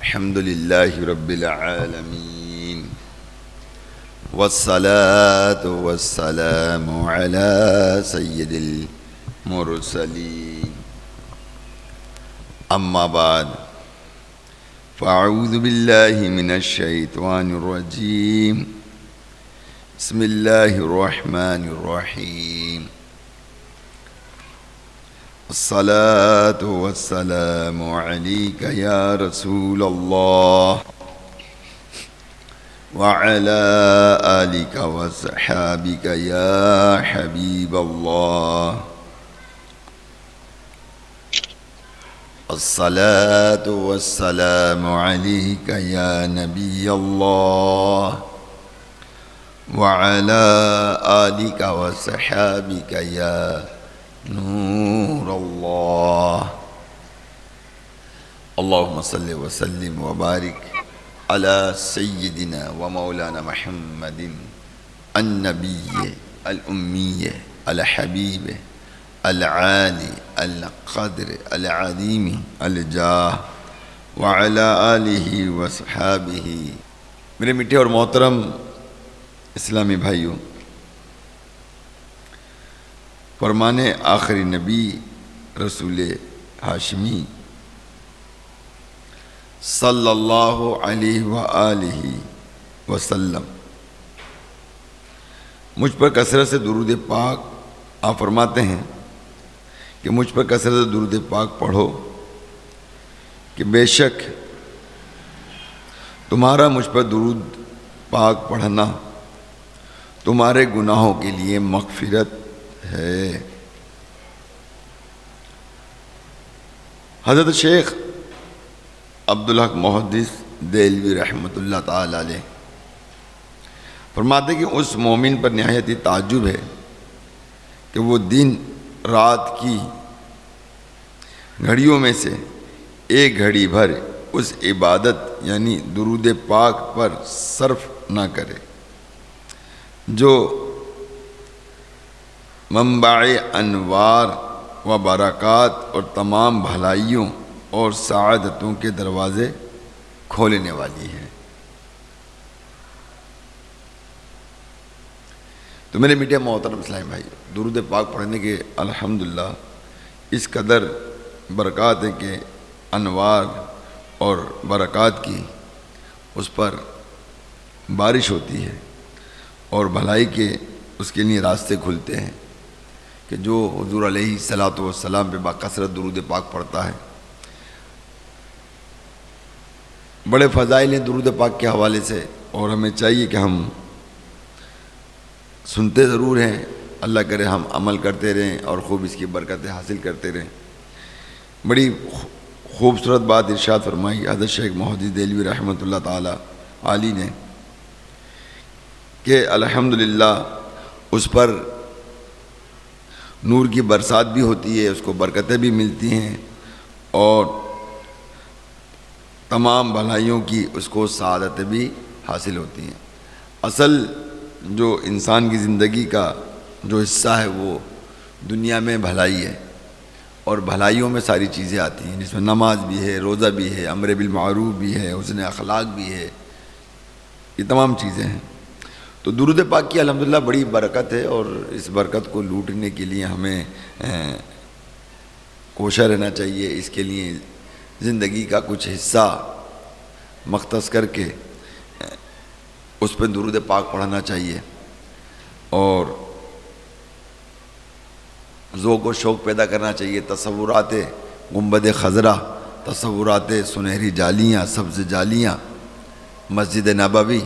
الحمد لله رب العالمين والصلاة والسلام على سيد المرسلين أما بعد فأعوذ بالله من الشيطان الرجيم بسم الله الرحمن الرحيم الصلاة والسلام عليك يا رسول الله وعلى آلك وصحابك يا حبيب الله الصلاة والسلام عليك يا نبي الله وعلى آلك وصحابك يا نور الله اللهم صل وسلم وبارك على سيدنا ومولانا محمد النبي الأمي الحبيب العالي القدر العظيم الجاه وعلى آلہ وصحابہ. میرے میٹھے اور محترم اسلامی بھائیوں، فرمان آخری نبی رسول ہاشمی صلی اللہ علیہ وآلہ وسلم مجھ پر کثرت سے درود پاک، آپ فرماتے ہیں کہ مجھ پر کثرت سے درود پاک پڑھو کہ بے شک تمہارا مجھ پر درود پاک پڑھنا تمہارے گناہوں کے لیے مغفرت ہے. حضرت شیخ عبدالحق محدث دہلوی رحمۃ اللہ تعالی علیہ فرماتے کہ اس مومن پر نہایت ہی تعجب ہے کہ وہ دن رات کی گھڑیوں میں سے ایک گھڑی بھر اس عبادت یعنی درود پاک پر صرف نہ کرے جو منبع انوار و برکات اور تمام بھلائیوں اور سعادتوں کے دروازے کھولنے والی ہے. تو میرے میٹھے محترم اسلامی بھائی، درود پاک پڑھنے کے الحمدللہ اس قدر برکات ہیں کہ انوار اور برکات کی اس پر بارش ہوتی ہے اور بھلائی کے اس کے لیے راستے کھلتے ہیں کہ جو حضور علیہ الصلاۃ والسلام پہ باکثرت درود پاک پڑھتا ہے. بڑے فضائل ہیں درود پاک کے حوالے سے اور ہمیں چاہیے کہ ہم سنتے ضرور ہیں، اللہ کرے ہم عمل کرتے رہیں اور خوب اس کی برکتیں حاصل کرتے رہیں. بڑی خوبصورت بات ارشاد فرمائی حضرت شیخ محدث دہلوی رحمۃ اللہ تعالی علی نے کہ الحمدللہ اس پر نور کی برسات بھی ہوتی ہے، اس کو برکتیں بھی ملتی ہیں اور تمام بھلائیوں کی اس کو سعادتیں بھی حاصل ہوتی ہیں. اصل جو انسان کی زندگی کا جو حصہ ہے وہ دنیا میں بھلائی ہے اور بھلائیوں میں ساری چیزیں آتی ہیں، جس میں نماز بھی ہے، روزہ بھی ہے، امر بالمعروف بھی ہے، حسن اخلاق بھی ہے، یہ تمام چیزیں ہیں. تو درود پاک کی الحمدللہ بڑی برکت ہے اور اس برکت کو لوٹنے کے لیے ہمیں کوشاں رہنا چاہیے. اس کے لیے زندگی کا کچھ حصہ مختص کر کے اس پہ درود پاک پڑھنا چاہیے اور ذوق و شوق پیدا کرنا چاہیے. تصورات گنبد خضرا، تصورات سنہری جالیاں، سبز جالیاں مسجد نبوی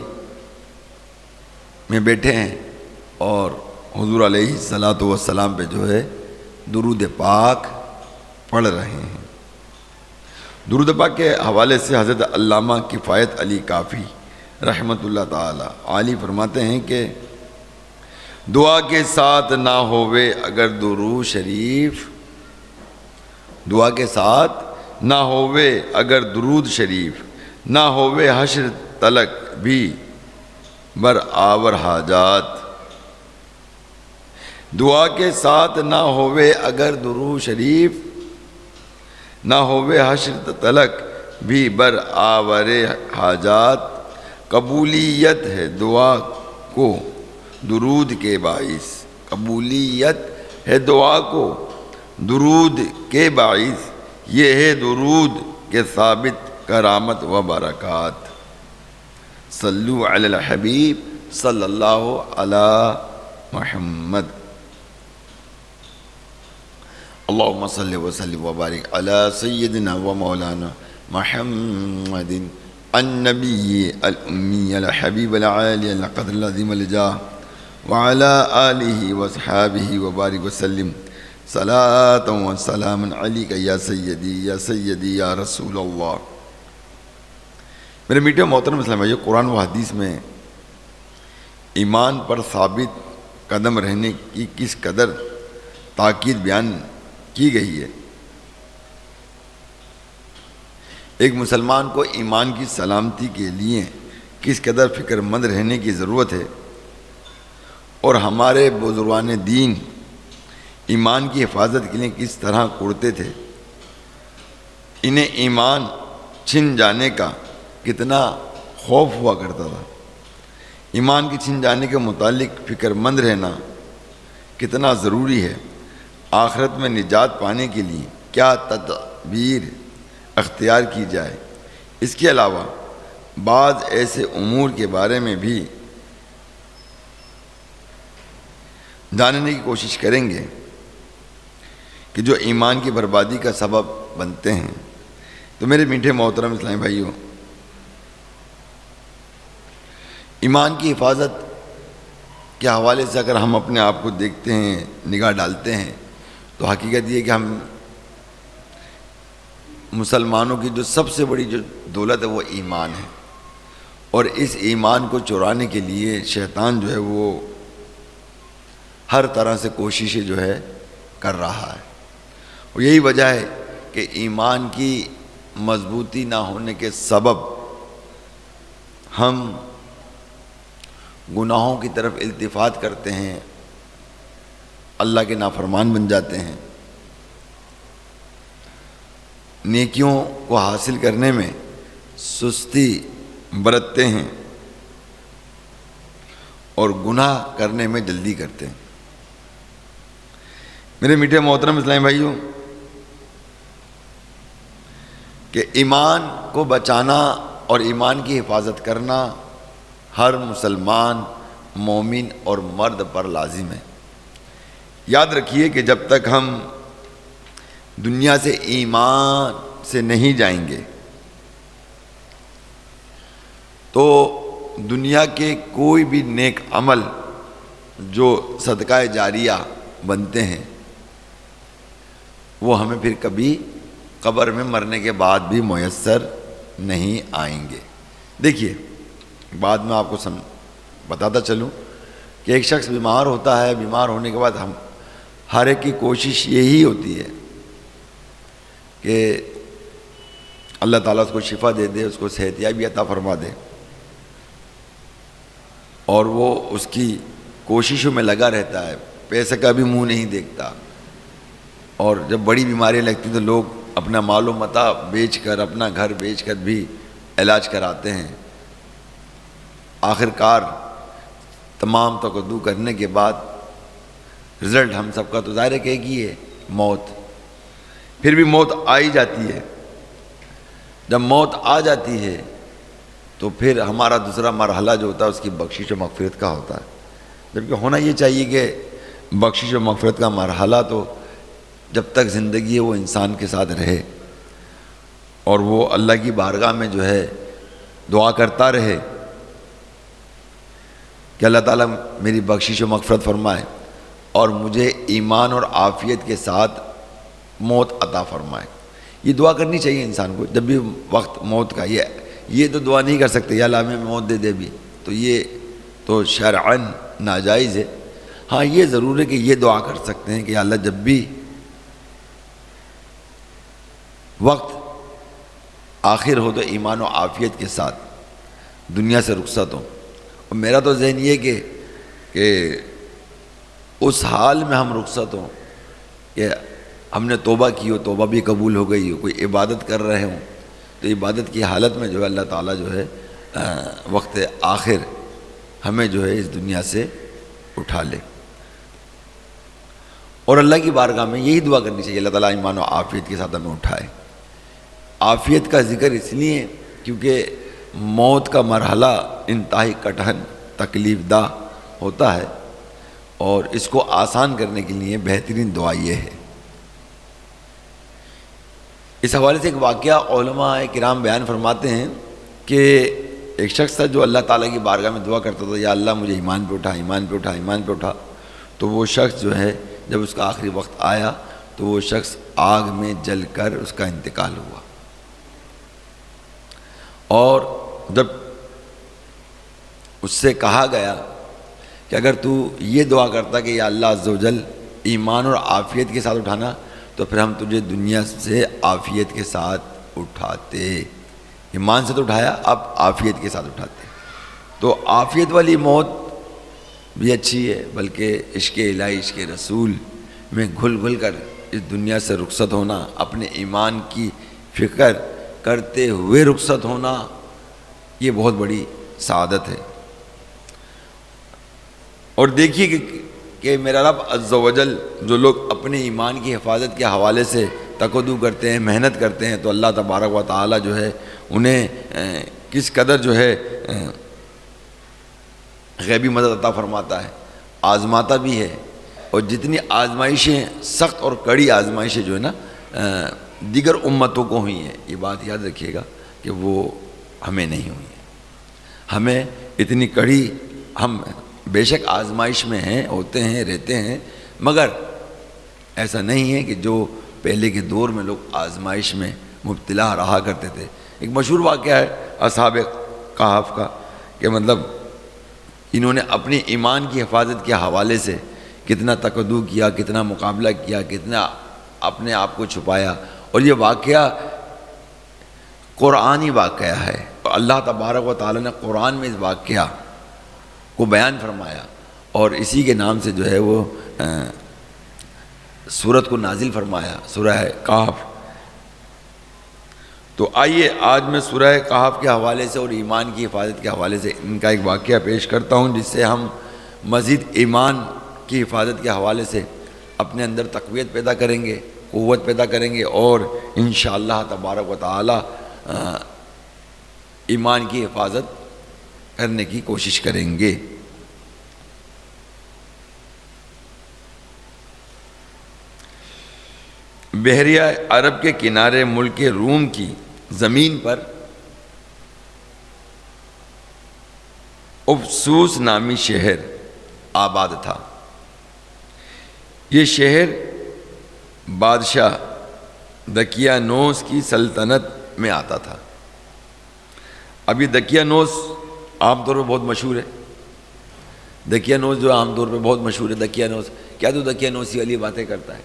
میں بیٹھے ہیں اور حضور علیہ الصلاۃ والسلام پہ جو ہے درود پاک پڑھ رہے ہیں. درود پاک کے حوالے سے حضرت علامہ کفایت علی کافی رحمۃ اللہ تعالی علی فرماتے ہیں کہ دعا کے ساتھ نہ ہووے اگر درود شریف، دعا کے ساتھ نہ ہووے اگر درود شریف، نہ ہووے حشر تلک بھی بر آور حاجات. دعا کے ساتھ نہ ہووے اگر درود شریف، نہ ہووے حشر تلک بھی برآور حاجات، قبولیت ہے دعا کو درود کے باعث، قبولیت ہے دعا کو درود کے باعث، یہ ہے درود کے ثابت کرامت و برکات۔ صلو علی الحبیب صلی اللہ علی محمد۔ اللہم صلی وسلم وبارک علی سیدنا و مولانا محمد النبی الامی الحبیب العالی القدر العظیم الجاہ وعلی آلہ واصحابہ وبارک وسلم صلاۃ و سلام علیک یا سیدی یا رسول اللہ۔ میرے میٹھے محترم اسلام بھائیو، قرآن و حدیث میں ایمان پر ثابت قدم رہنے کی کس قدر تاکید بیان کی گئی ہے۔ ایک مسلمان کو ایمان کی سلامتی کے لیے کس قدر فکر مند رہنے کی ضرورت ہے، اور ہمارے بزرگان دین ایمان کی حفاظت کے لیے کس طرح کرتے تھے، انہیں ایمان چھن جانے کا کتنا خوف ہوا کرتا تھا، ایمان کے چھن جانے کے متعلق فکر مند رہنا کتنا ضروری ہے، آخرت میں نجات پانے کے لیے کیا تدبیر اختیار کی جائے۔ اس کے علاوہ بعض ایسے امور کے بارے میں بھی جاننے کی کوشش کریں گے کہ جو ایمان کی بربادی کا سبب بنتے ہیں۔ تو میرے میٹھے محترم اسلامی بھائیوں، ایمان کی حفاظت کے حوالے سے اگر ہم اپنے آپ کو دیکھتے ہیں، نگاہ ڈالتے ہیں، تو حقیقت یہ کہ ہم مسلمانوں کی جو سب سے بڑی جو دولت ہے وہ ایمان ہے، اور اس ایمان کو چرانے کے لیے شیطان جو ہے وہ ہر طرح سے کوششیں جو ہے کر رہا ہے، اور یہی وجہ ہے کہ ایمان کی مضبوطی نہ ہونے کے سبب ہم گناہوں کی طرف التفات کرتے ہیں، اللہ کے نافرمان بن جاتے ہیں، نیکیوں کو حاصل کرنے میں سستی برتتے ہیں، اور گناہ کرنے میں جلدی کرتے ہیں۔ میرے میٹھے محترم اسلامی بھائیوں، کہ ایمان کو بچانا اور ایمان کی حفاظت کرنا ہر مسلمان مومن اور مرد پر لازم ہے۔ یاد رکھیے کہ جب تک ہم دنیا سے ایمان سے نہیں جائیں گے تو دنیا کے کوئی بھی نیک عمل جو صدقہ جاریہ بنتے ہیں وہ ہمیں پھر کبھی قبر میں مرنے کے بعد بھی میسر نہیں آئیں گے۔ دیکھیے، بعد میں آپ کو بتاتا چلوں کہ ایک شخص بیمار ہوتا ہے، بیمار ہونے کے بعد ہم ہر ایک کی کوشش یہی ہوتی ہے کہ اللہ تعالیٰ اس کو شفا دے دے، اس کو صحت یابی عطا فرما دے، اور وہ اس کی کوششوں میں لگا رہتا ہے، پیسے کا بھی منہ نہیں دیکھتا، اور جب بڑی بیماریاں لگتی تو لوگ اپنا مال و متاع بیچ کر، اپنا گھر بیچ کر بھی علاج کراتے ہیں۔ آخر کار تمام تقدو کرنے کے بعد رزلٹ ہم سب کا تو ظاہر ہے کہ ایک ہی ہے، موت۔ پھر بھی موت آ ہی جاتی ہے۔ جب موت آ جاتی ہے تو پھر ہمارا دوسرا مرحلہ جو ہوتا ہے اس کی بخشش و مغفرت کا ہوتا ہے، جبکہ ہونا یہ چاہیے کہ بخشش و مغفرت کا مرحلہ تو جب تک زندگی ہے وہ انسان کے ساتھ رہے، اور وہ اللہ کی بارگاہ میں جو ہے دعا کرتا رہے کہ اللہ تعالیٰ میری بخشش و مغفرت فرمائے اور مجھے ایمان اور عافیت کے ساتھ موت عطا فرمائے۔ یہ دعا کرنی چاہیے انسان کو جب بھی وقت موت کا۔ یہ تو دعا نہیں کر سکتے یا اللہ ہمیں موت دے دے بھی، تو یہ تو شرعاً ناجائز ہے۔ ہاں یہ ضرور ہے کہ یہ دعا کر سکتے ہیں کہ اللہ جب بھی وقت آخر ہو تو ایمان و عافیت کے ساتھ دنیا سے رخصت ہوں۔ اور میرا تو ذہن یہ کہ اس حال میں ہم رخصت ہوں کہ ہم نے توبہ کی ہو، توبہ بھی قبول ہو گئی ہو، کوئی عبادت کر رہے ہوں، تو عبادت کی حالت میں جو ہے اللہ تعالیٰ جو ہے وقت آخر ہمیں جو ہے اس دنیا سے اٹھا لے. اور اللہ کی بارگاہ میں یہی دعا کرنی چاہیے، اللہ تعالیٰ ایمان و عافیت کے ساتھ ہمیں اٹھائے. عافیت کا ذکر اس لیے کیونکہ موت کا مرحلہ انتہائی کٹھن تکلیف دہ ہوتا ہے، اور اس کو آسان کرنے کے لیے بہترین دعا یہ ہے. اس حوالے سے ایک واقعہ علماء کرام بیان فرماتے ہیں کہ ایک شخص تھا جو اللہ تعالیٰ کی بارگاہ میں دعا کرتا تھا، یا اللہ مجھے ایمان پہ اٹھا، ایمان پہ اٹھا، ایمان پہ اٹھا. تو وہ شخص جو ہے جب اس کا آخری وقت آیا تو وہ شخص آگ میں جل کر اس کا انتقال ہوا. اور جب اس سے کہا گیا کہ اگر تو یہ دعا کرتا کہ یا اللہ عز و جل ایمان اور عافیت کے ساتھ اٹھانا، تو پھر ہم تجھے دنیا سے عافیت کے ساتھ اٹھاتے. ایمان سے تو اٹھایا، اب عافیت کے ساتھ اٹھاتے. تو عافیت والی موت بھی اچھی ہے، بلکہ عشق الہی عشق رسول میں گھل گھل کر اس دنیا سے رخصت ہونا، اپنے ایمان کی فکر کرتے ہوئے رخصت ہونا، یہ بہت بڑی سعادت ہے. اور دیکھیے کہ میرا رب عز و جل جو لوگ اپنے ایمان کی حفاظت کے حوالے سے تقدو کرتے ہیں، محنت کرتے ہیں، تو اللہ تبارک و تعالی جو ہے انہیں کس قدر جو ہے غیبی مدد عطا فرماتا ہے، آزماتا بھی ہے. اور جتنی آزمائشیں سخت اور کڑی آزمائشیں جو ہے نا دیگر امتوں کو ہوئی ہیں، یہ بات یاد رکھیے گا کہ وہ ہمیں نہیں ہوئی ہیں. ہمیں اتنی کڑی، ہم بے شک آزمائش میں ہیں، ہوتے ہیں، رہتے ہیں، مگر ایسا نہیں ہے کہ جو پہلے کے دور میں لوگ آزمائش میں مبتلا رہا کرتے تھے. ایک مشہور واقعہ ہے اصحاب کہف کا، کہ مطلب انہوں نے اپنی ایمان کی حفاظت کے حوالے سے کتنا تقدو کیا، کتنا مقابلہ کیا، کتنا اپنے آپ کو چھپایا. اور یہ واقعہ قرآنی واقعہ ہے. اللہ تبارک و تعالی نے قرآن میں اس واقعہ کو بیان فرمایا، اور اسی کے نام سے جو ہے وہ سورت کو نازل فرمایا، سورہ کہف. تو آئیے آج میں سورہ کہف کے حوالے سے اور ایمان کی حفاظت کے حوالے سے ان کا ایک واقعہ پیش کرتا ہوں، جس سے ہم مزید ایمان کی حفاظت کے حوالے سے اپنے اندر تقویت پیدا کریں گے، قوت پیدا کریں گے، اور انشاءاللہ تبارک و تعالی ایمان کی حفاظت کرنے کی کوشش کریں گے. بحریہ عرب کے کنارے ملک روم کی زمین پر افسوس نامی شہر آباد تھا. یہ شہر بادشاہ دقیانوس کی سلطنت میں آتا تھا. اب یہ دقیانوس عام طور پہ بہت مشہور ہے. دقیانوس جو عام طور پہ بہت مشہور ہے. دقیانوس کیا تو دقیانوسی والی باتیں کرتا ہے.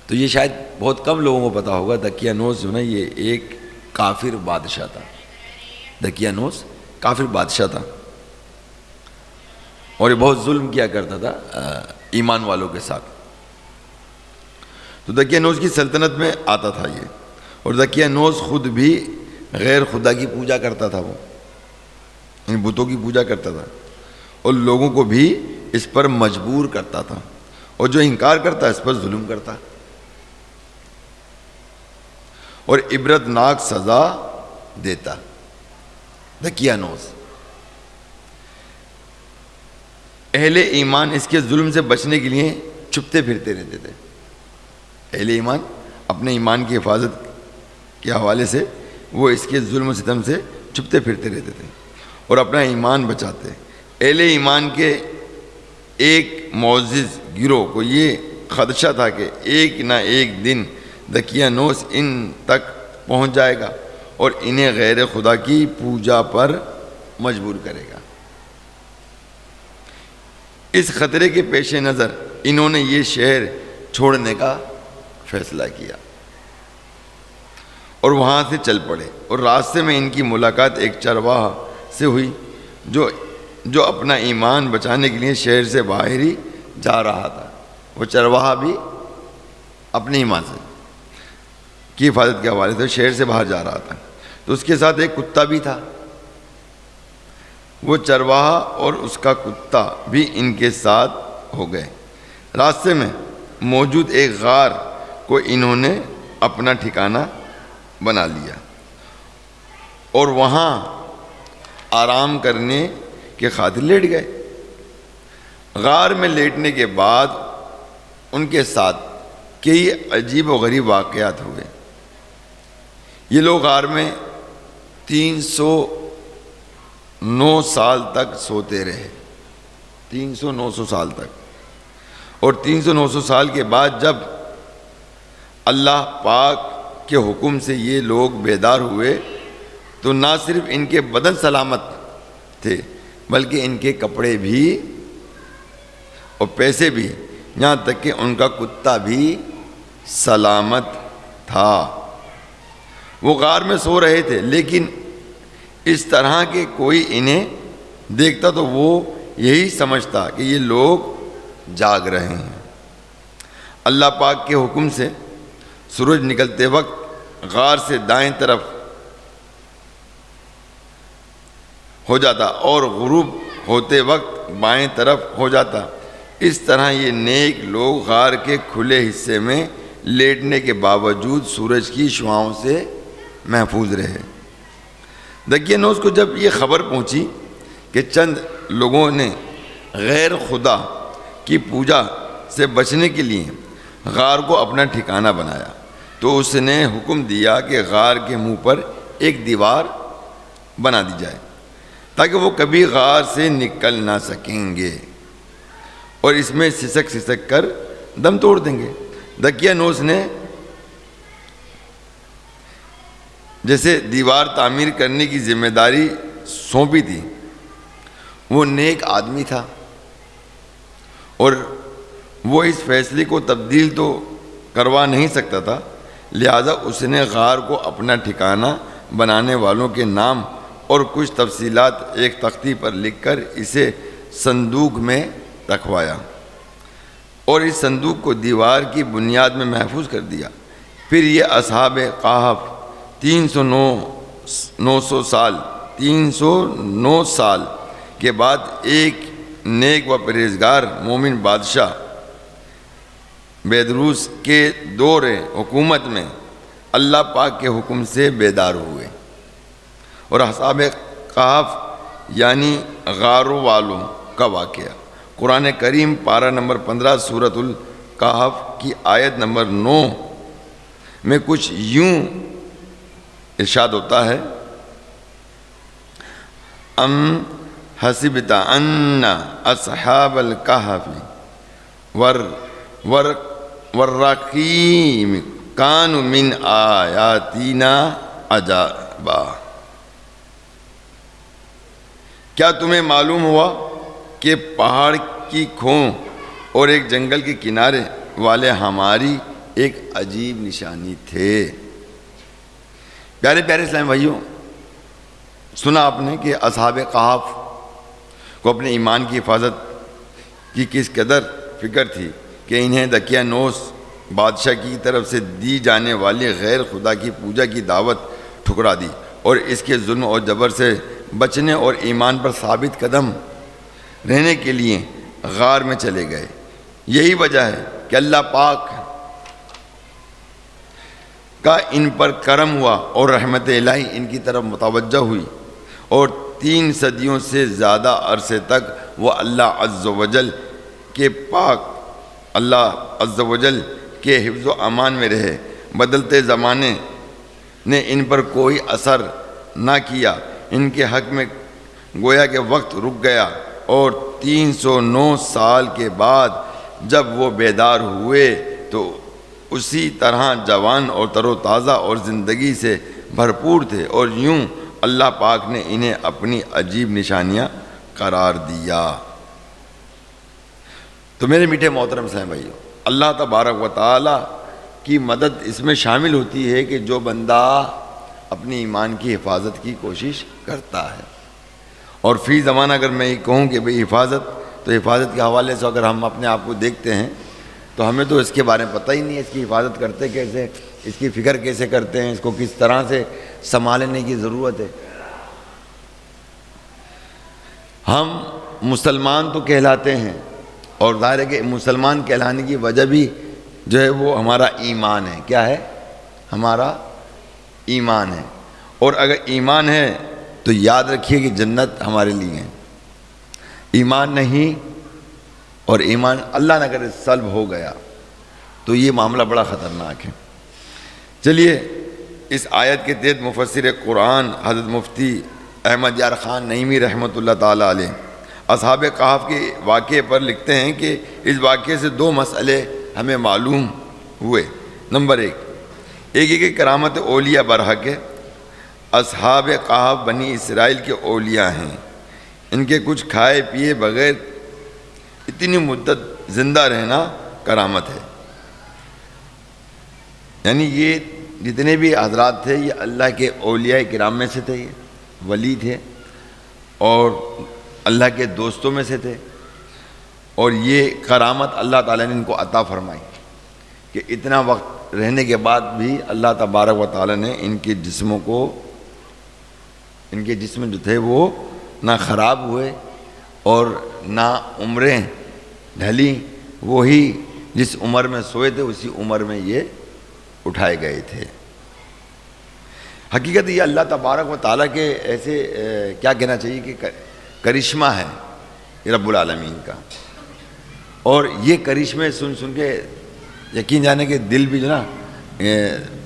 تو یہ شاید بہت کم لوگوں کو پتا ہوگا. دقیانوس جو نا یہ ایک کافر بادشاہ تھا. دقیانوس کافر بادشاہ تھا، اور یہ بہت ظلم کیا کرتا تھا ایمان والوں کے ساتھ. تو دقیانوس کی سلطنت میں آتا تھا یہ. اور دقیانوس خود بھی غیر خدا کی پوجا کرتا تھا، وہ ان بتوں کی پوجا کرتا تھا، اور لوگوں کو بھی اس پر مجبور کرتا تھا، اور جو انکار کرتا اس پر ظلم کرتا، اور عبرت ناک سزا دیتا. دقیانوس اہل ایمان اس کے ظلم سے بچنے کے لیے چھپتے پھرتے رہتے تھے. اہل ایمان اپنے ایمان کی حفاظت کے حوالے سے وہ اس کے ظلم و ستم سے چھپتے پھرتے رہتے تھے اور اپنا ایمان بچاتے. اہل ایمان کے ایک معزز گروہ کو یہ خدشہ تھا کہ ایک نہ ایک دن دقیانوس ان تک پہنچ جائے گا اور انہیں غیر خدا کی پوجا پر مجبور کرے گا. اس خطرے کے پیش نظر انہوں نے یہ شہر چھوڑنے کا فیصلہ کیا اور وہاں سے چل پڑے. اور راستے میں ان کی ملاقات ایک چرواہا سے ہوئی جو اپنا ایمان بچانے کے لیے شہر سے باہر ہی جا رہا تھا. وہ چرواہا بھی اپنے ایمان سے کی حفاظت کے حوالے سے شہر سے باہر جا رہا تھا. تو اس کے ساتھ ایک کتا بھی تھا، وہ چرواہا اور اس کا کتا بھی ان کے ساتھ ہو گئے۔ راستے میں موجود ایک غار کو انہوں نے اپنا ٹھکانہ بنا لیا اور وہاں آرام کرنے کے خاطر لیٹ گئے۔ غار میں لیٹنے کے بعد ان کے ساتھ کئی عجیب و غریب واقعات ہوئے۔ یہ لوگ غار میں 309 سال تک سوتے رہے، 300 سال تک، اور 300 سال کے بعد جب اللہ پاک کے حکم سے یہ لوگ بیدار ہوئے تو نہ صرف ان کے بدن سلامت تھے بلکہ ان کے کپڑے بھی اور پیسے بھی، یہاں تک کہ ان کا کتا بھی سلامت تھا۔ وہ غار میں سو رہے تھے، لیکن اس طرح کے کوئی انہیں دیکھتا تو وہ یہی سمجھتا کہ یہ لوگ جاگ رہے ہیں۔ اللہ پاک کے حکم سے سورج نکلتے وقت غار سے دائیں طرف ہو جاتا اور غروب ہوتے وقت بائیں طرف ہو جاتا۔ اس طرح یہ نیک لوگ غار کے کھلے حصے میں لیٹنے کے باوجود سورج کی شعاؤں سے محفوظ رہے۔ دقیانوس کو جب یہ خبر پہنچی کہ چند لوگوں نے غیر خدا کی پوجا سے بچنے کے لیے غار کو اپنا ٹھکانہ بنایا تو اس نے حکم دیا کہ غار کے منہ پر ایک دیوار بنا دی جائے تاکہ وہ کبھی غار سے نکل نہ سکیں گے اور اس میں سسک کر دم توڑ دیں گے۔ دقیانوس نے جیسے دیوار تعمیر کرنے کی ذمہ داری سونپی تھی، وہ نیک آدمی تھا اور وہ اس فیصلے کو تبدیل تو کروا نہیں سکتا تھا، لہذا اس نے غار کو اپنا ٹھکانہ بنانے والوں کے نام اور کچھ تفصیلات ایک تختی پر لکھ کر اسے صندوق میں رکھوایا اور اس صندوق کو دیوار کی بنیاد میں محفوظ کر دیا۔ پھر یہ اصحاب کہف 309 سال کے بعد ایک نیک و پرہیزگار مومن بادشاہ بیدروس کے دور حکومت میں اللہ پاک کے حکم سے بیدار ہوئے، اور اصحاب کہف یعنی غاروں والوں کا واقعہ قرآن کریم پارہ نمبر 15 سورۃ الکہف کی آیت نمبر 9 میں کچھ یوں ارشاد ہوتا ہے: ام حسبت ان اصحاب الکہف والرقیم کانوا من آیاتنا عجبا۔ کیا تمہیں معلوم ہوا کہ پہاڑ کی کھوں اور ایک جنگل کے کنارے والے ہماری ایک عجیب نشانی تھے؟ پیارے پیارے اسلام بھائیوں، سنا آپ نے کہ اصحاب کہف کو اپنے ایمان کی حفاظت کی کس قدر فکر تھی کہ انہیں دقیانوس بادشاہ کی طرف سے دی جانے والی غیر خدا کی پوجا کی دعوت ٹھکرا دی اور اس کے ظلم اور جبر سے بچنے اور ایمان پر ثابت قدم رہنے کے لیے غار میں چلے گئے۔ یہی وجہ ہے کہ اللہ پاک کا ان پر کرم ہوا اور رحمت الہی ان کی طرف متوجہ ہوئی، اور 3 صدیوں سے زیادہ عرصے تک وہ اللہ عز و جل کے حفظ و امان میں رہے۔ بدلتے زمانے نے ان پر کوئی اثر نہ کیا، ان کے حق میں گویا کہ وقت رک گیا، اور 309 سال کے بعد جب وہ بیدار ہوئے تو اسی طرح جوان اور تر و تازہ اور زندگی سے بھرپور تھے، اور یوں اللہ پاک نے انہیں اپنی عجیب نشانیاں قرار دیا۔ تو میرے میٹھے محترم اسلام بھائیو، اللہ تبارک و تعالی کی مدد اس میں شامل ہوتی ہے کہ جو بندہ اپنی ایمان کی حفاظت کی کوشش کرتا ہے۔ اور فی زمانہ اگر میں یہ کہوں کہ بھئی حفاظت، تو حفاظت کے حوالے سے اگر ہم اپنے آپ کو دیکھتے ہیں تو ہمیں تو اس کے بارے میں پتہ ہی نہیں ہے، اس کی حفاظت کرتے کیسے، اس کی فکر کیسے کرتے ہیں، اس کو کس طرح سے سنبھالنے کی ضرورت ہے۔ ہم مسلمان تو کہلاتے ہیں، اور ظاہر ہے کہ مسلمان کہلانے کی وجہ بھی جو ہے وہ ہمارا ایمان ہے۔ کیا ہے؟ ہمارا ایمان ہے۔ اور اگر ایمان ہے تو یاد رکھیے کہ جنت ہمارے لیے ہے۔ ایمان نہیں، اور ایمان اللہ نہ کرے سلب ہو گیا تو یہ معاملہ بڑا خطرناک ہے۔ چلیے اس آیت کے تحت مفسر قرآن حضرت مفتی احمد یار خان نعیمی رحمۃ اللہ تعالیٰ علیہ اصحاب کہف کے واقعے پر لکھتے ہیں کہ اس واقعے سے دو مسئلے ہمیں معلوم ہوئے۔ نمبر ایک یہ کہ کرامت اولیاء برحق ہے۔ اصحاب کہف بنی اسرائیل کے اولیاء ہیں، ان کے کچھ کھائے پیے بغیر اتنی مدت زندہ رہنا کرامت ہے۔ یعنی یہ جتنے بھی حضرات تھے یہ اللہ کے اولیاء کرام میں سے تھے، یہ ولی تھے اور اللہ کے دوستوں میں سے تھے، اور یہ کرامت اللہ تعالیٰ نے ان کو عطا فرمائی کہ اتنا وقت رہنے کے بعد بھی اللہ تبارک و تعالیٰ نے ان کے جسموں کو، ان کے جسم جو تھے وہ نہ خراب ہوئے اور نہ عمریں ڈھلی، وہی جس عمر میں سوئے تھے اسی عمر میں یہ اٹھائے گئے تھے۔ حقیقت یہ اللہ تبارک و تعالیٰ کے ایسے کیا کہنا چاہیے کہ کرشمہ ہے یہ رب العالمین کا، اور یہ کرشمے سن سن کے یقین جانے کہ دل بھی جو نا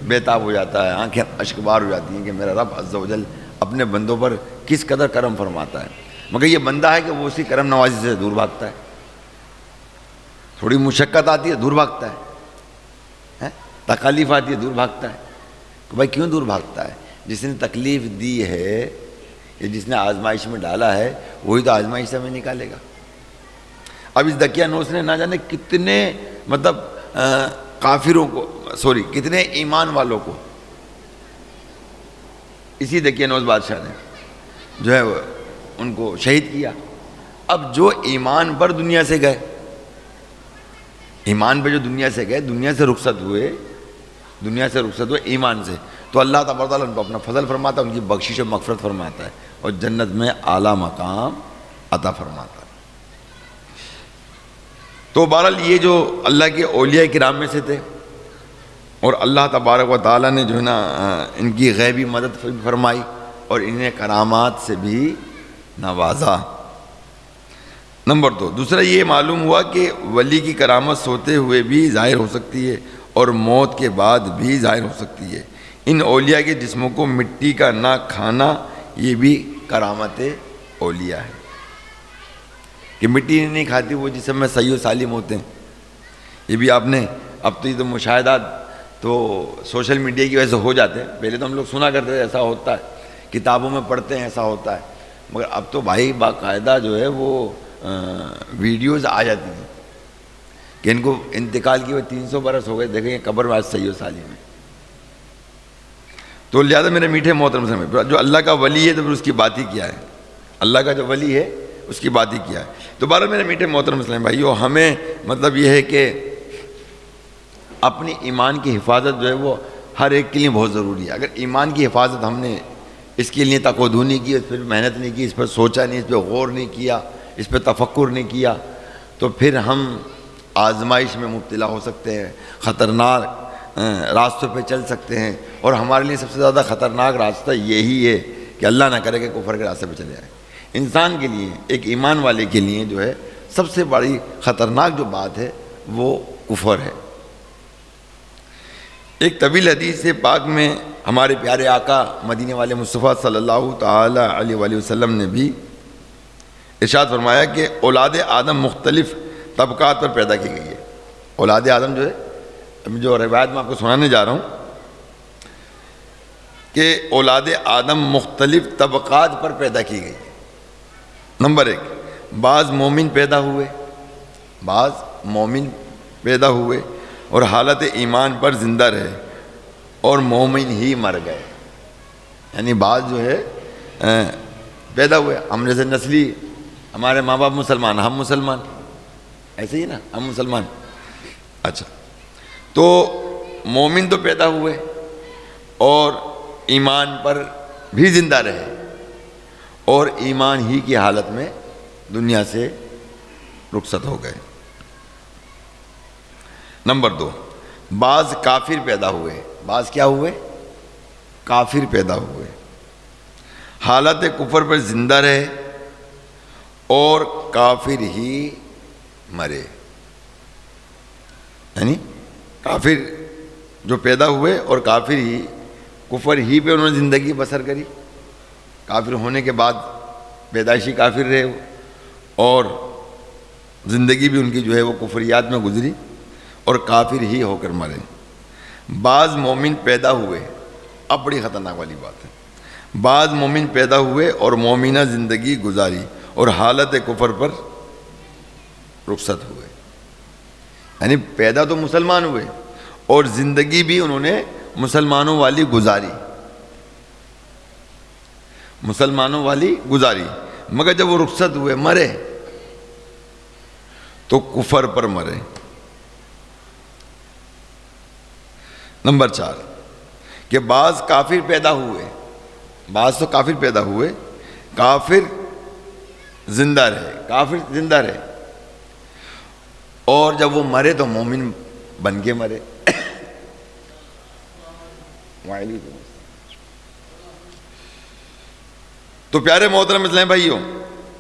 بےتاب ہو جاتا ہے، آنکھیں اشکبار ہو جاتی ہیں کہ میرا رب عز و جل اپنے بندوں پر کس قدر کرم فرماتا ہے۔ مگر یہ بندہ ہے کہ وہ اسی کرم نوازی سے دور بھاگتا ہے، تھوڑی مشقت آتی ہے دور بھاگتا ہے، تکالیف آتی ہے دور بھاگتا ہے۔ کہ بھائی کیوں دور بھاگتا ہے؟ جس نے تکلیف دی ہے یا جس نے آزمائش میں ڈالا ہے وہی تو آزمائش سے ہمیں نکالے گا۔ اب اس دقیانوس نے نہ جانے کتنے مطلب کافروں کو کتنے ایمان والوں کو اسی دقیانوس بادشاہ نے جو ہے ان کو شہید کیا۔ اب جو ایمان پر دنیا سے گئے، ایمان پہ جو دنیا سے گئے، دنیا سے رخصت ہوئے ایمان سے، تو اللہ تبارک تعالیٰ ان کو اپنا فضل فرماتا ہے، ان کی بخشش و مغفرت فرماتا ہے اور جنت میں اعلیٰ مقام عطا فرماتا ہے۔ تو بہرحال یہ جو اللہ کے اولیاء کرام میں سے تھے، اور اللہ تبارک و تعالیٰ نے جو ہے نا ان کی غیبی مدد فرمائی اور انہیں کرامات سے بھی نوازا۔ نمبر دو، دوسرا یہ معلوم ہوا کہ ولی کی کرامت سوتے ہوئے بھی ظاہر ہو سکتی ہے اور موت کے بعد بھی ظاہر ہو سکتی ہے۔ ان اولیاء کے جسموں کو مٹی کا نہ کھانا یہ بھی کرامت اولیاء ہے کہ مٹی نہیں کھاتی وہ جسم میں صحیح و سالم ہوتے ہیں۔ یہ بھی آپ نے اب تو یہ تو مشاہدات تو سوشل میڈیا کی وجہ سے ہو جاتے ہیں، پہلے تو ہم لوگ سنا کرتے تھے ایسا ہوتا ہے، کتابوں میں پڑھتے ہیں ایسا ہوتا ہے، مگر اب تو بھائی باقاعدہ جو ہے وہ ویڈیوز آ جاتی ہیں کہ ان کو انتقال کی ہوئے 300 برس ہو گئے، دیکھیں قبر میں آج صحیح و سالم ہے۔ تو لہٰذا میرے میٹھے محترم سے جو اللہ کا ولی ہے تو پھر اس کی بات ہی کیا ہے، اللہ کا جو ولی ہے اس کی بات ہی کیا ہے۔ تو بہرحال میرے میٹھے محترم اسلام بھائیو، ہمیں مطلب یہ ہے کہ اپنی ایمان کی حفاظت جو ہے وہ ہر ایک کے لیے بہت ضروری ہے۔ اگر ایمان کی حفاظت ہم نے اس کے لیے تقوی نہیں کی، اس پر محنت نہیں کی، اس پر سوچا نہیں، اس پہ غور نہیں کیا، اس پہ تفکر نہیں کیا، تو پھر ہم آزمائش میں مبتلا ہو سکتے ہیں، خطرناک راستوں پہ چل سکتے ہیں، اور ہمارے لیے سب سے زیادہ خطرناک راستہ یہی ہے کہ اللہ نہ کرے کہ کفر کے راستے پہ چلے جائیں۔ انسان کے لیے، ایک ایمان والے کے لیے جو ہے سب سے بڑی خطرناک جو بات ہے وہ کفر ہے۔ ایک طویل حدیث پاک میں ہمارے پیارے آقا مدینے والے مصطفیٰ صلی اللہ تعالی علیہ وآلہ وسلم نے بھی ارشاد فرمایا کہ اولاد آدم مختلف طبقات پر پیدا کی گئی ہے۔ اولاد آدم جو ہے، جو روایت میں آپ کو سنانے جا رہا ہوں کہ اولاد آدم مختلف طبقات پر پیدا کی گئی۔ نمبر ایک، بعض مومن پیدا ہوئے اور حالت ایمان پر زندہ رہے اور مومن ہی مر گئے۔ یعنی بعض جو ہے پیدا ہوئے، ہم جیسے نسلی ہمارے ماں باپ مسلمان، ہم مسلمان، ایسے ہی نا ہم مسلمان۔ اچھا، تو مومن تو پیدا ہوئے اور ایمان پر بھی زندہ رہے اور ایمان ہی کی حالت میں دنیا سے رخصت ہو گئے۔ نمبر 2، بعض کافر پیدا ہوئے۔ بعض کیا ہوئے؟ کافر پیدا ہوئے، حالت کفر پر زندہ رہے اور کافر ہی مرے۔ یعنی کافر جو پیدا ہوئے اور کافر ہی، کفر ہی پہ انہوں نے زندگی بسر کری، کافر ہونے کے بعد پیدائشی کافر رہے اور زندگی بھی ان کی جو ہے وہ کفریات میں گزری اور کافر ہی ہو کر مرے۔ بعض مومن پیدا ہوئے، اب بڑی خطرناک والی بات ہے، بعض مومن پیدا ہوئے اور مومنہ زندگی گزاری اور حالت کفر پر رخصت ہوئے۔ یعنی پیدا تو مسلمان ہوئے اور زندگی بھی انہوں نے مسلمانوں والی گزاری، مسلمانوں والی گزاری، مگر جب وہ رخصت ہوئے، مرے، تو کفر پر مرے۔ نمبر 4 کہ بعض کافر پیدا ہوئے، بعض تو کافر پیدا ہوئے، کافر زندہ رہے، کافر زندہ رہے اور جب وہ مرے تو مومن بن کے مرے۔ تو پیارے محترم اسلام بھائیوں،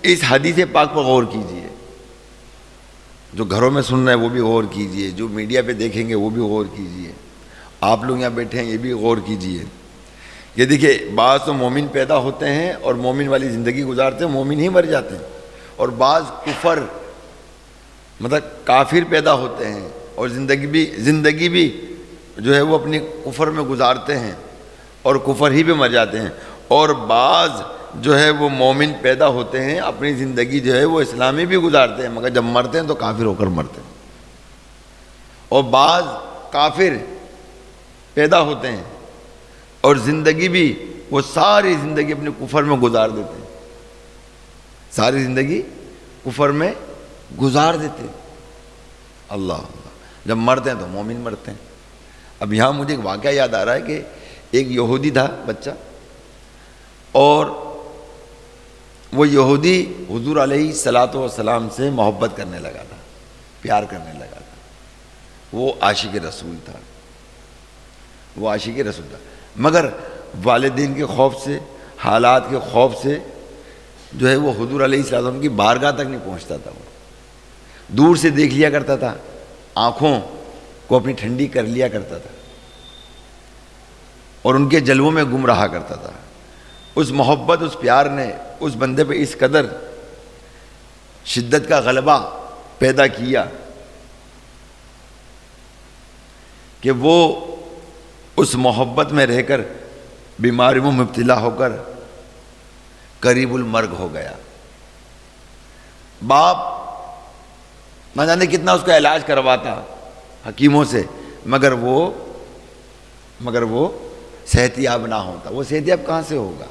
اس حدیث پاک پر غور کیجئے، جو گھروں میں سن رہے ہیں وہ بھی غور کیجئے، جو میڈیا پہ دیکھیں گے وہ بھی غور کیجئے، آپ لوگ یہاں بیٹھے ہیں یہ بھی غور کیجئے۔ یہ دیکھیے، بعض تو مومن پیدا ہوتے ہیں اور مومن والی زندگی گزارتے ہیں، مومن ہی مر جاتے ہیں، اور بعض کفر مطلب کافر پیدا ہوتے ہیں اور زندگی بھی جو ہے وہ اپنی کفر میں گزارتے ہیں اور کفر ہی پہ مر جاتے ہیں، اور بعض جو ہے وہ مومن پیدا ہوتے ہیں، اپنی زندگی جو ہے وہ اسلامی بھی گزارتے ہیں، مگر جب مرتے ہیں تو کافر ہو کر مرتے ہیں، اور بعض کافر پیدا ہوتے ہیں اور زندگی بھی وہ ساری زندگی اپنے کفر میں گزار دیتے ہیں، ساری زندگی کفر میں گزار دیتے ہیں۔ اللہ اللہ، جب مرتے ہیں تو مومن مرتے ہیں۔ اب یہاں مجھے ایک واقعہ یاد آ رہا ہے کہ ایک یہودی تھا بچہ، اور وہ یہودی حضور علیہ الصلوۃ والسلام سے محبت کرنے لگا تھا، پیار کرنے لگا تھا، وہ عاشق رسول تھا، وہ عاشق رسول تھا، مگر والدین کے خوف سے، حالات کے خوف سے جو ہے وہ حضور علیہ السلام کی بارگاہ تک نہیں پہنچتا تھا، وہ دور سے دیکھ لیا کرتا تھا، آنکھوں کو اپنی ٹھنڈی کر لیا کرتا تھا اور ان کے جلووں میں گم رہا کرتا تھا۔ اس محبت، اس پیار نے اس بندے پہ اس قدر شدت کا غلبہ پیدا کیا کہ وہ اس محبت میں رہ کر بیماری میں مبتلا ہو کر قریب المرگ ہو گیا۔ باپ نہ جانے کتنا اس کا علاج کرواتا حکیموں سے، مگر وہ صحت یاب نہ ہوتا۔ وہ صحت یاب کہاں سے ہوگا؟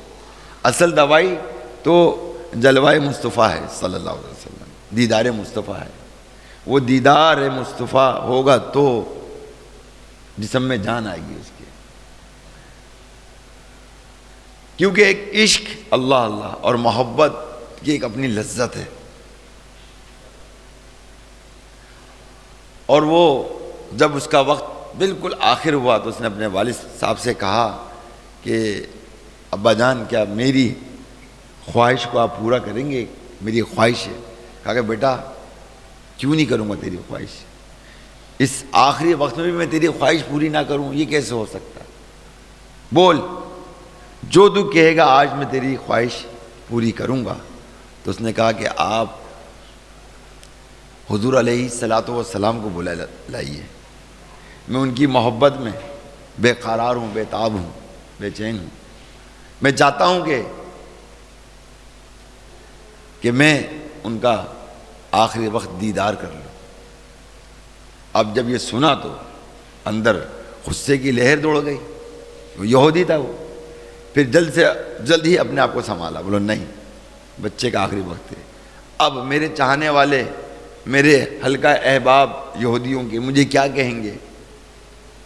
اصل دوائی تو جلوہ مصطفیٰ ہے صلی اللہ علیہ وسلم، دیدار مصطفیٰ ہے۔ وہ دیدار مصطفیٰ ہوگا تو جسم میں جان آئے گی اس کے، کیونکہ ایک عشق اللہ اللہ اور محبت کی ایک اپنی لذت ہے۔ اور وہ جب اس کا وقت بالکل آخر ہوا تو اس نے اپنے والد صاحب سے کہا کہ ابا جان، کیا میری خواہش کو آپ پورا کریں گے؟ میری خواہش ہے۔ کہا کہ بیٹا کیوں نہیں کروں گا تیری خواہش، اس آخری وقت میں بھی میں تیری خواہش پوری نہ کروں، یہ کیسے ہو سکتا ہے؟ بول، جو تو کہے گا آج میں تیری خواہش پوری کروں گا۔ تو اس نے کہا کہ آپ حضور علیہ الصلوۃ والسلام کو بلا لائیے، میں ان کی محبت میں بے قرار ہوں، بے تاب ہوں، بے چین ہوں، میں چاہتا ہوں کہ میں ان کا آخری وقت دیدار کر لوں۔ اب جب یہ سنا تو اندر غصے کی لہر دوڑ گئی، وہ یہودی تھا، وہ پھر جلد ہی اپنے آپ کو سنبھالا، بولو نہیں، بچے کا آخری وقت ہے، اب میرے چاہنے والے، میرے حلقہ احباب یہودیوں کے مجھے کیا کہیں گے؟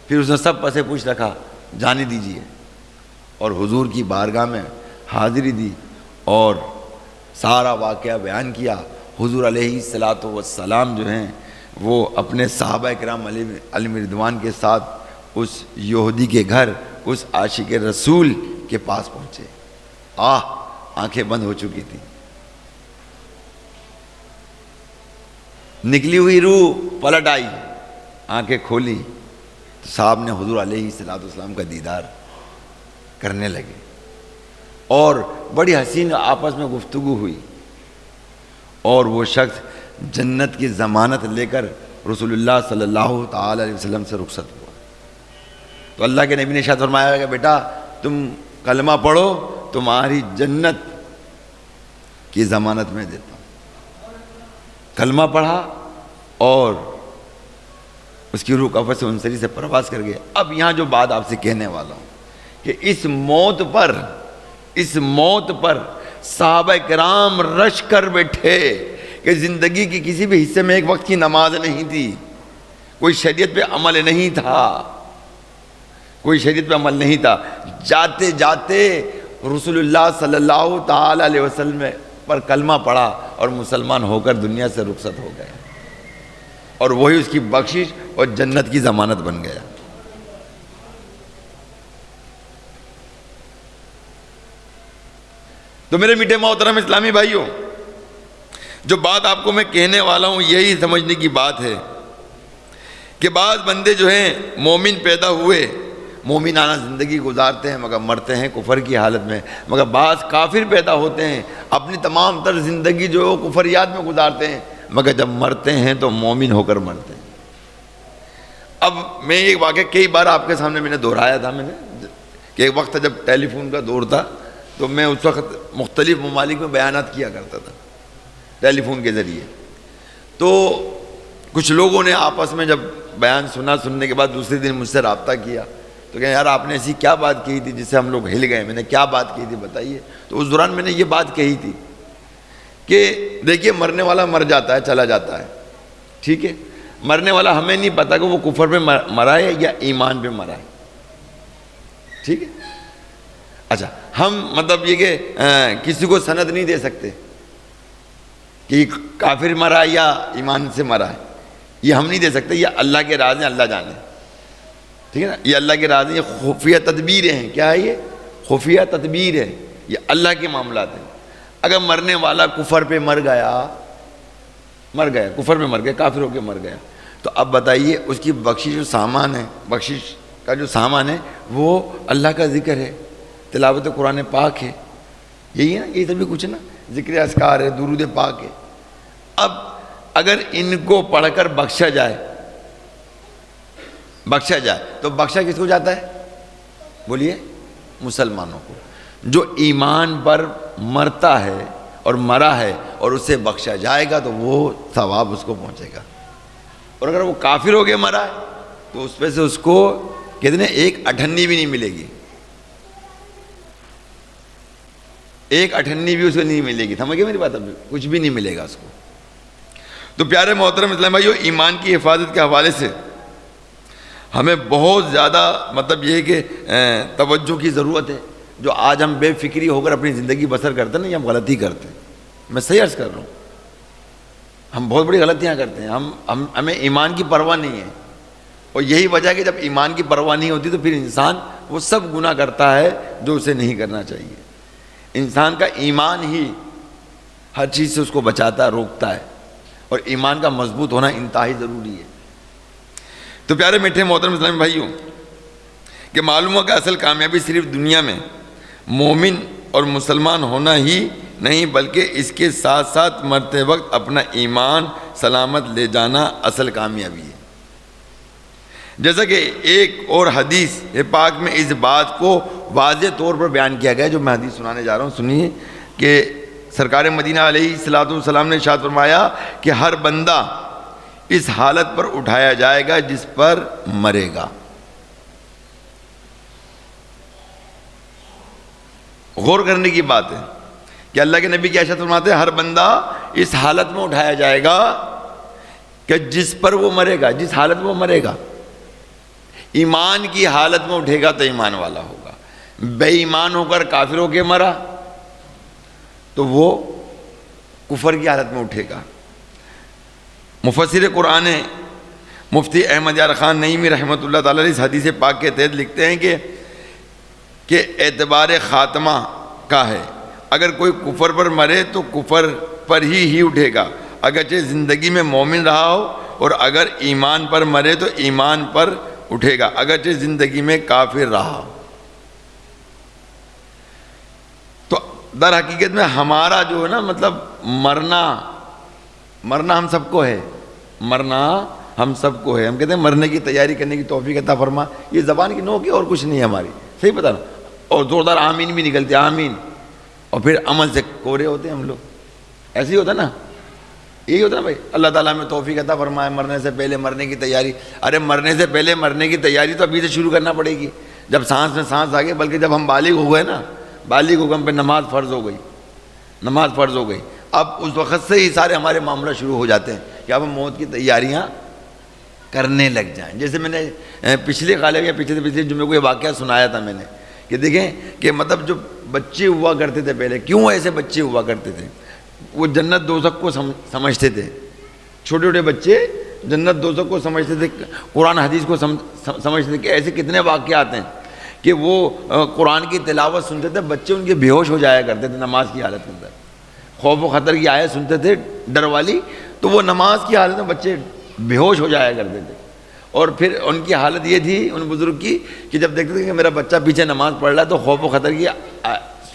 پھر اس نے سب پسے پوچھ رکھا، جانے دیجیے، اور حضور کی بارگاہ میں حاضری دی اور سارا واقعہ بیان کیا. حضور علیہ الصلاۃ والسلام جو ہیں وہ اپنے صحابہ کرام علیہم رضوان کے ساتھ اس یہودی کے گھر اس عاشق رسول کے پاس پہنچے. آنکھیں بند ہو چکی تھیں, نکلی ہوئی روح پلٹ آئی, آنکھیں کھولی تو صاحب نے حضور علیہ الصلاۃ والسلام کا دیدار کرنے لگے اور بڑی حسین آپس میں گفتگو ہوئی. اور وہ شخص جنت کی ضمانت لے کر رسول اللہ صلی اللہ تعالی علیہ وسلم سے رخصت ہوا. تو اللہ کے نبی نے ارشاد فرمایا کہ بیٹا تم کلمہ پڑھو, تمہاری جنت کی ضمانت میں دیتا ہوں. کلمہ پڑھا اور اس کی روح قفس انصری سے پرواز کر گئے. اب یہاں جو بات آپ سے کہنے والا ہوں کہ اس موت پر صحابہ کرام رش کر بیٹھے کہ زندگی کی کسی بھی حصے میں ایک وقت کی نماز نہیں تھی, کوئی شریعت پہ عمل نہیں تھا, جاتے جاتے رسول اللہ صلی اللہ تعالی علیہ وسلم پر کلمہ پڑھا اور مسلمان ہو کر دنیا سے رخصت ہو گئے, اور وہی اس کی بخشش اور جنت کی ضمانت بن گیا. تو میرے میٹھے محترم اسلامی بھائیوں, جو بات آپ کو میں کہنے والا ہوں یہی سمجھنے کی بات ہے کہ بعض بندے جو ہیں مومن پیدا ہوئے, مومنانہ زندگی گزارتے ہیں مگر مرتے ہیں کفر کی حالت میں. مگر بعض کافر پیدا ہوتے ہیں, اپنی تمام تر زندگی جو ہے وہ کفریات میں گزارتے ہیں, مگر جب مرتے ہیں تو مومن ہو کر مرتے ہیں. اب میں ایک واقعہ کئی بار آپ کے سامنے میں نے دہرایا تھا کہ ایک وقت جب ٹیلی فون کا دور تھا تو میں اس وقت مختلف ممالک میں بیانات کیا کرتا تھا ٹیلی فون کے ذریعے. تو کچھ لوگوں نے آپس میں جب بیان سننے کے بعد دوسرے دن مجھ سے رابطہ کیا تو کہیں یار آپ نے ایسی کیا بات کہی تھی جس سے ہم لوگ ہل گئے. میں نے کیا بات کہی تھی بتائیے. تو اس دوران میں نے یہ بات کہی تھی کہ دیکھیے مرنے والا مر جاتا ہے, چلا جاتا ہے, ٹھیک ہے, مرنے والا ہمیں نہیں پتا کہ وہ کفر پہ مرا ہے یا ایمان پہ مرا ہے, ٹھیک ہے. اچھا ہم مطلب یہ کہ کسی کو سند نہیں دے سکتے کہ کافر مرا یا ایمان سے مرا ہے, یہ ہم نہیں دے سکتے, یہ اللہ کے راز ہیں, اللہ جانے, ٹھیک ہے نا. یہ اللہ کے راز ہیں, یہ خفیہ تدبیر ہیں. کیا ہے یہ خفیہ تدبیر ہے, یہ اللہ کے معاملات ہیں. اگر مرنے والا کفر پہ مر گیا, کفر پہ مر گیا, کافر ہو کے مر گیا, تو اب بتائیے اس کی بخشش جو سامان ہے, بخشش کا جو سامان ہے وہ اللہ کا ذکر ہے, تلاوت قرآن پاک ہے, یہی ہے نا, یہی سبھی کچھ نا, ذکر اذکار ہے, درود پاک ہے. اب اگر ان کو پڑھ کر بخشا جائے تو بخشا کس کو جاتا ہے, بولیے, مسلمانوں کو. جو ایمان پر مرتا ہے اور مرا ہے اور اسے بخشا جائے گا تو وہ ثواب اس کو پہنچے گا. اور اگر وہ کافر ہو کے مرا ہے تو اس پہ سے اس کو کتنے 1 اٹھنی بھی نہیں ملے گی, 1 اٹھنی بھی اس کو نہیں ملے گی. سمجھ گئے میری بات, اب کچھ بھی نہیں ملے گا اس کو. تو پیارے محترم اسلام بھائیو, ایمان کی حفاظت کے حوالے سے ہمیں بہت زیادہ مطلب یہ ہے کہ توجہ کی ضرورت ہے. جو آج ہم بے فکری ہو کر اپنی زندگی بسر کرتے ہیں نا, یہ ہم غلطی کرتے ہیں. میں صحیح عرض کر رہا ہوں, ہم بہت بڑی غلطیاں کرتے ہیں. ہمیں ایمان کی پرواہ نہیں ہے, اور یہی وجہ ہے کہ جب ایمان کی پرواہ نہیں ہوتی تو پھر انسان وہ سب گناہ کرتا ہے جو اسے نہیں کرنا چاہیے. انسان کا ایمان ہی ہر چیز سے اس کو بچاتا ہے, روکتا ہے, اور ایمان کا مضبوط ہونا انتہائی ضروری ہے. تو پیارے میٹھے محترم اسلامی بھائیوں, کہ معلوم ہو کہ اصل کامیابی صرف دنیا میں مومن اور مسلمان ہونا ہی نہیں بلکہ اس کے ساتھ ساتھ مرتے وقت اپنا ایمان سلامت لے جانا اصل کامیابی ہے. جیسا کہ ایک اور حدیث پاک میں اس بات کو واضح طور پر بیان کیا گیا, جو میں حدیث سنانے جا رہا ہوں, سنیے. کہ سرکار مدینہ علیہ الصلوۃ والسلام نے ارشاد فرمایا کہ ہر بندہ اس حالت پر اٹھایا جائے گا جس پر مرے گا. غور کرنے کی بات ہے کہ اللہ کے نبی کیا ارشاد فرماتے ہیں, ہر بندہ اس حالت میں اٹھایا جائے گا کہ جس پر وہ مرے گا, جس حالت میں وہ مرے گا. ایمان کی حالت میں اٹھے گا تو ایمان والا ہوگا, بے ایمان ہو کر کافر ہو کے مرا تو وہ کفر کی حالت میں اٹھے گا۔ مفسر قرآن مفتی احمد یار خان نعیمی رحمۃ اللہ تعالیٰ علیہ اس حدیث پاک کے تحت لکھتے ہیں کہ اعتبار خاتمہ کا ہے، اگر کوئی کفر پر مرے تو کفر پر ہی اٹھے گا، اگرچہ زندگی میں مومن رہا ہو، اور اگر ایمان پر مرے تو ایمان پر اٹھے گا، اگرچہ زندگی میں کافر رہا ہو۔ تو در حقیقت میں ہمارا جو ہے نا مطلب مرنا ہم سب کو ہے، مرنا ہم سب کو ہے۔ ہم کہتے ہیں مرنے کی تیاری کرنے کی توفیق عطا فرما، یہ زبان کی نوک ہے اور کچھ نہیں ہے ہماری، صحیح پتہ نا، اور زوردار آمین بھی نکلتے آمین، اور پھر عمل سے کورے ہوتے ہیں ہم لوگ، ایسے ہی ہوتا نا، یہی ہوتا نا بھائی، اللہ تعالیٰ میں توفیق عطا فرمائے مرنے سے پہلے مرنے کی تیاری۔ ارے مرنے سے پہلے مرنے کی تیاری تو ابھی سے شروع کرنا پڑے گی، جب سانس میں سانس آ گئی، بلکہ جب ہم بالغ ہو گئے نا، بالغ ہو گئے ہم پہ نماز فرض ہو گئی، نماز فرض ہو گئی، اب اس وقت سے ہی سارے ہمارے معاملہ شروع ہو جاتے ہیں کہ اب ہم موت کی تیاریاں کرنے لگ جائیں۔ جیسے میں نے پچھلے غالب یا پچھلے جمعے کو یہ واقعہ سنایا تھا میں نے، کہ دیکھیں کہ مطلب جو بچے ہوا کرتے تھے پہلے، کیوں ایسے بچے ہوا کرتے تھے؟ وہ جنت دوزخ کو سمجھتے تھے، چھوٹے چھوٹے بچے جنت دوزخ کو سمجھتے تھے، قرآن حدیث کو سمجھتے تھے، کہ ایسے کتنے واقعات ہیں کہ وہ قرآن کی تلاوت سنتے تھے، بچے ان کے بے ہوش ہو جایا کرتے تھے نماز کی حالت کے اندر، خوف و خطر کی آیت سنتے تھے ڈر والی، تو وہ نماز کی حالت میں بچے بے ہوش ہو جایا کرتے تھے، اور پھر ان کی حالت یہ تھی ان بزرگ کی کہ جب دیکھتے تھے کہ میرا بچہ پیچھے نماز پڑھ رہا ہے تو خوف و خطر کی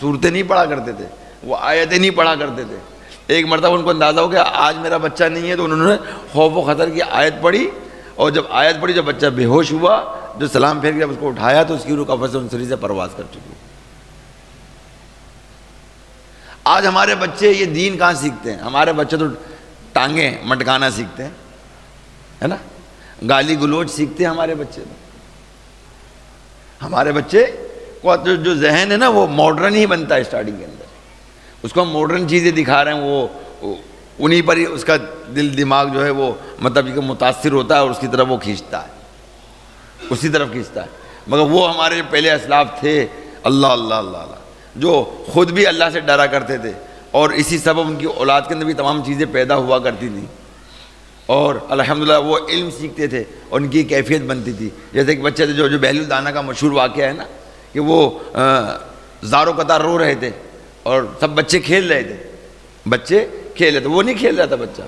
صورتیں نہیں پڑھا کرتے تھے، وہ آیتیں نہیں پڑھا کرتے تھے۔ ایک مرتبہ ان کو اندازہ ہو کہ آج میرا بچہ نہیں ہے، تو انہوں نے خوف و خطر کی آیت پڑھی، اور جب آیت پڑھی جب بچہ بے ہوش ہوا، جو سلام پھیر کے جب اس کو اٹھایا تو اس کی روح قفس انصری سے پرواز کر چکی۔ آج ہمارے بچے یہ دین کہاں سیکھتے ہیں؟ ہمارے بچے تو ٹانگیں مٹکانا سیکھتے ہیں، ہے نا، گالی گلوچ سیکھتے ہیں ہمارے بچے۔ ہمارے بچے کو جو ذہن ہے نا وہ ماڈرن ہی بنتا ہے اسٹارٹنگ کے اندر، اس کو ہم ماڈرن چیزیں دکھا رہے ہیں، وہ انہی پر ہی اس کا دل دماغ جو ہے وہ مطلب کہ متاثر ہوتا ہے اور اس کی طرف وہ کھینچتا ہے، اسی طرف کھینچتا ہے۔ مگر وہ ہمارے جو پہلے اسلاف تھے، اللہ اللہ اللہ اللہ، جو خود بھی اللہ سے ڈرا کرتے تھے، اور اسی سبب ان کی اولاد کے اندر بھی تمام چیزیں پیدا ہوا کرتی تھیں، اور الحمدللہ وہ علم سیکھتے تھے اور ان کی کیفیت بنتی تھی۔ جیسے ایک بچے تھے جو بہلول دانا کا مشہور واقعہ ہے نا، کہ وہ زاروں قطار رو رہے تھے اور سب بچے کھیل رہے تھے، بچے کھیل رہے تھے، وہ نہیں کھیل رہا تھا بچہ،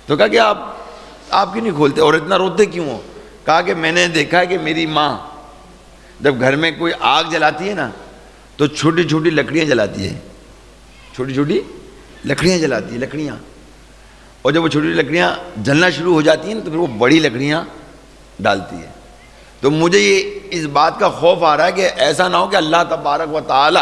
تو کہا کہ آپ کیوں نہیں کھولتے اور اتنا روتے کیوں ہو؟ کہا کہ میں نے دیکھا ہے کہ میری ماں جب گھر میں کوئی آگ جلاتی ہے نا تو چھوٹی چھوٹی لکڑیاں جلاتی ہے، چھوٹی چھوٹی لکڑیاں جلاتی ہے، لکڑیاں، اور جب وہ چھوٹی لکڑیاں جلنا شروع ہو جاتی ہیں تو پھر وہ بڑی لکڑیاں ڈالتی ہے۔ تو مجھے یہ اس بات کا خوف آ رہا ہے کہ ایسا نہ ہو کہ اللہ تبارک و تعالی،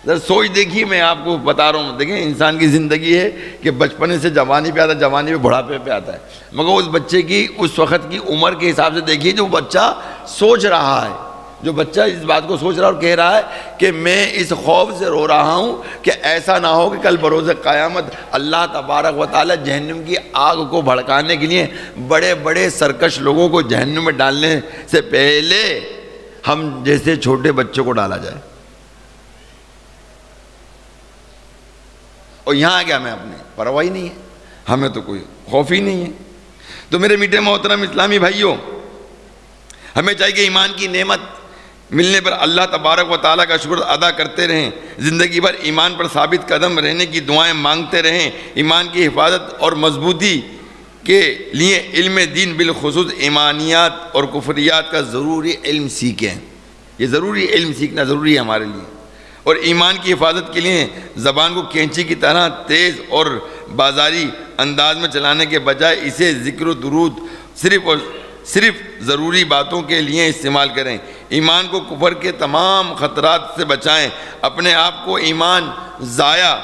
ذرا سوچ دیکھیے، میں آپ کو بتا رہا ہوں، دیکھیں انسان کی زندگی ہے کہ بچپنے سے جوانی پہ آتا ہے، جوانی پہ بڑھاپے پہ آتا ہے، مگر اس بچے کی اس وقت کی عمر کے حساب سے دیکھیے جو بچہ سوچ رہا ہے، جو بچہ اس بات کو سوچ رہا ہے اور کہہ رہا ہے کہ میں اس خوف سے رو رہا ہوں کہ ایسا نہ ہو کہ کل بروز قیامت اللہ تبارک و تعالی جہنم کی آگ کو بھڑکانے کے لیے بڑے بڑے سرکش لوگوں کو جہنم میں ڈالنے سے پہلے ہم جیسے چھوٹے بچوں کو ڈالا جائے۔ اور یہاں کیا ہمیں اپنے پرواہ ہی نہیں ہے، ہمیں تو کوئی خوف ہی نہیں ہے۔ تو میرے میٹھے محترم اسلامی بھائیوں، ہمیں چاہیے کہ ایمان کی نعمت ملنے پر اللہ تبارک و تعالیٰ کا شکر ادا کرتے رہیں، زندگی بھر ایمان پر ثابت قدم رہنے کی دعائیں مانگتے رہیں، ایمان کی حفاظت اور مضبوطی کے لیے علم دین بالخصوص ایمانیات اور کفریات کا ضروری علم سیکھیں۔ یہ ضروری علم سیکھنا ضروری ہے ہمارے لیے، اور ایمان کی حفاظت کے لیے زبان کو کینچی کی طرح تیز اور بازاری انداز میں چلانے کے بجائے اسے ذکر و درود صرف ضروری باتوں کے لیے استعمال کریں۔ ایمان کو کفر کے تمام خطرات سے بچائیں، اپنے آپ کو ایمان ضائع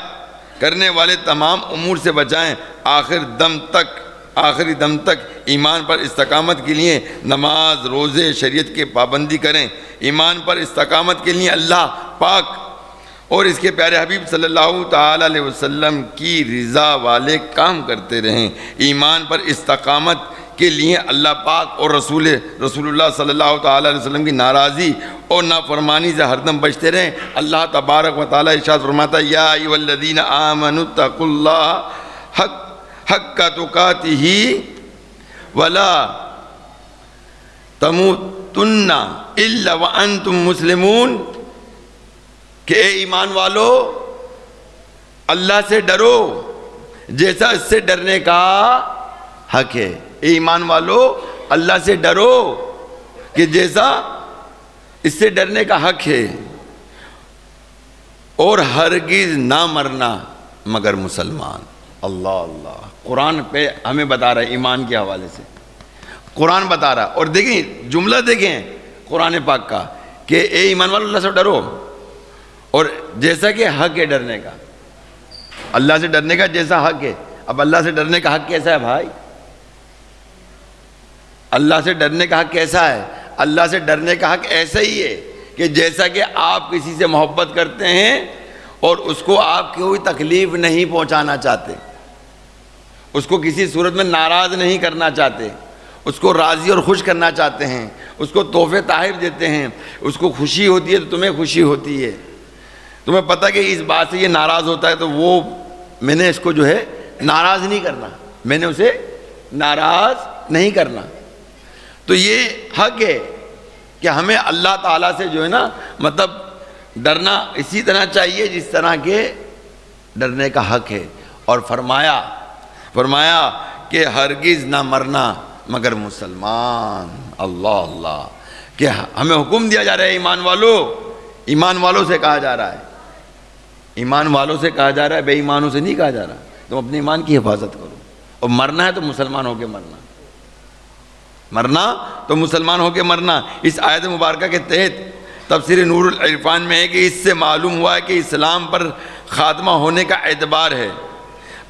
کرنے والے تمام امور سے بچائیں، آخری دم تک ایمان پر استقامت کے لیے نماز، روزے، شریعت کی پابندی کریں۔ ایمان پر استقامت کے لیے اللہ پاک اور اس کے پیارے حبیب صلی اللہ تعالی علیہ وسلم کی رضا والے کام کرتے رہیں۔ ایمان پر استقامت کے لیے اللہ پاک اور رسول اللہ صلی اللہ تعالی علیہ وسلم کی ناراضی اور نافرمانی سے ہر دم بچتے رہیں۔ اللہ تبارک و تعالیٰ ارشاد فرماتا ہے یا ایھا الذین آمنوا اتقوا اللہ حق تقاتہ ولا تموتن الا وانتم مسلمون، کہ اے ایمان والو اللہ سے ڈرو جیسا اس سے ڈرنے کا حق ہے۔ اے ایمان والو اللہ سے ڈرو کہ جیسا اس سے ڈرنے کا حق ہے، اور ہرگز نہ مرنا مگر مسلمان۔ اللہ اللہ، قرآن پہ ہمیں بتا رہا ہے ایمان کے حوالے سے، قرآن بتا رہا ہے۔ اور دیکھیں جملہ دیکھیں قرآن پاک کا کہ اے ایمان والو اللہ سے ڈرو، اور جیسا کہ حق ہے ڈرنے کا، اللہ سے ڈرنے کا جیسا حق ہے۔ اب اللہ سے ڈرنے کا حق کیسا ہے بھائی؟ اللہ سے ڈرنے کا حق کیسا ہے؟ اللہ سے ڈرنے کا حق ایسا ہی ہے کہ جیسا کہ آپ کسی سے محبت کرتے ہیں اور اس کو آپ کوئی تکلیف نہیں پہنچانا چاہتے، اس کو کسی صورت میں ناراض نہیں کرنا چاہتے، اس کو راضی اور خوش کرنا چاہتے ہیں، اس کو تحفے تحائف دیتے ہیں، اس کو خوشی ہوتی ہے تو تمہیں خوشی ہوتی ہے، تمہیں پتہ کہ اس بات سے یہ ناراض ہوتا ہے تو وہ میں نے اس کو جو ہے ناراض نہیں کرنا، میں نے اسے ناراض نہیں کرنا۔ تو یہ حق ہے کہ ہمیں اللہ تعالیٰ سے جو ہے نا مطلب ڈرنا اسی طرح چاہیے جس طرح کے ڈرنے کا حق ہے۔ اور فرمایا کہ ہرگز نہ مرنا مگر مسلمان۔ اللہ اللہ، کہ ہمیں حکم دیا جا رہا ہے ایمان والوں سے کہا جا رہا ہے، ایمان والوں سے کہا جا رہا ہے، بے ایمانوں سے نہیں کہا جا رہا۔ تم اپنے ایمان کی حفاظت کرو، اور مرنا ہے تو مسلمان ہو کے مرنا تو مسلمان ہو کے مرنا۔ اس آیت مبارکہ کے تحت تفسیر نور العرفان میں ہے کہ اس سے معلوم ہوا ہے کہ اسلام پر خاتمہ ہونے کا اعتبار ہے۔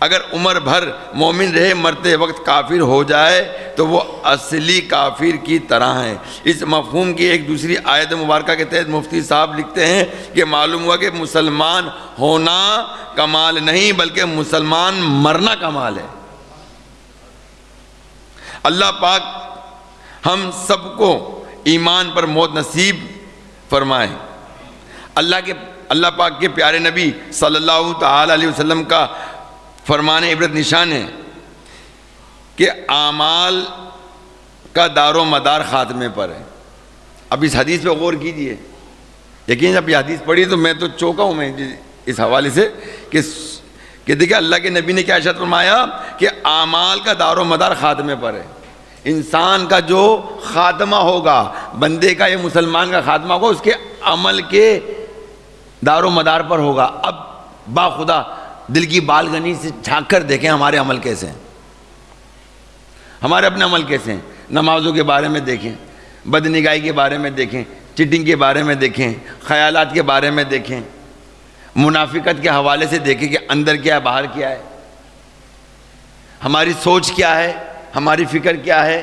اگر عمر بھر مومن رہے مرتے وقت کافر ہو جائے تو وہ اصلی کافر کی طرح ہے۔ اس مفہوم کی ایک دوسری آیت مبارکہ کے تحت مفتی صاحب لکھتے ہیں کہ معلوم ہوا کہ مسلمان ہونا کمال نہیں بلکہ مسلمان مرنا کمال ہے۔ اللہ پاک ہم سب کو ایمان پر موت نصیب فرمائے۔ اللہ پاک کے پیارے نبی صلی اللہ تعالی علیہ وسلم کا فرمان عبرت نشان ہے کہ اعمال کا دار و مدار خاتمے پر ہے۔ اب اس حدیث پہ غور کیجئے، یقین جب یہ حدیث پڑھی تو میں تو چونکا ہوں میں اس حوالے سے کہ دیکھیں اللہ کے نبی نے کیا ارشاد فرمایا کہ اعمال کا دار و مدار خاتمے پر ہے۔ انسان کا جو خاتمہ ہوگا، بندے کا یا مسلمان کا خاتمہ ہوگا، اس کے عمل کے دار و مدار پر ہوگا۔ اب باخدا دل کی بالغنی سے جھانک کر دیکھیں ہمارے عمل کیسے ہیں، ہمارے اپنے عمل کیسے ہیں۔ نمازوں کے بارے میں دیکھیں، بدنگاہی کے بارے میں دیکھیں، چیٹنگ کے بارے میں دیکھیں، خیالات کے بارے میں دیکھیں، منافقت کے حوالے سے دیکھیں کہ اندر کیا ہے باہر کیا ہے، ہماری سوچ کیا ہے، ہماری فکر کیا ہے،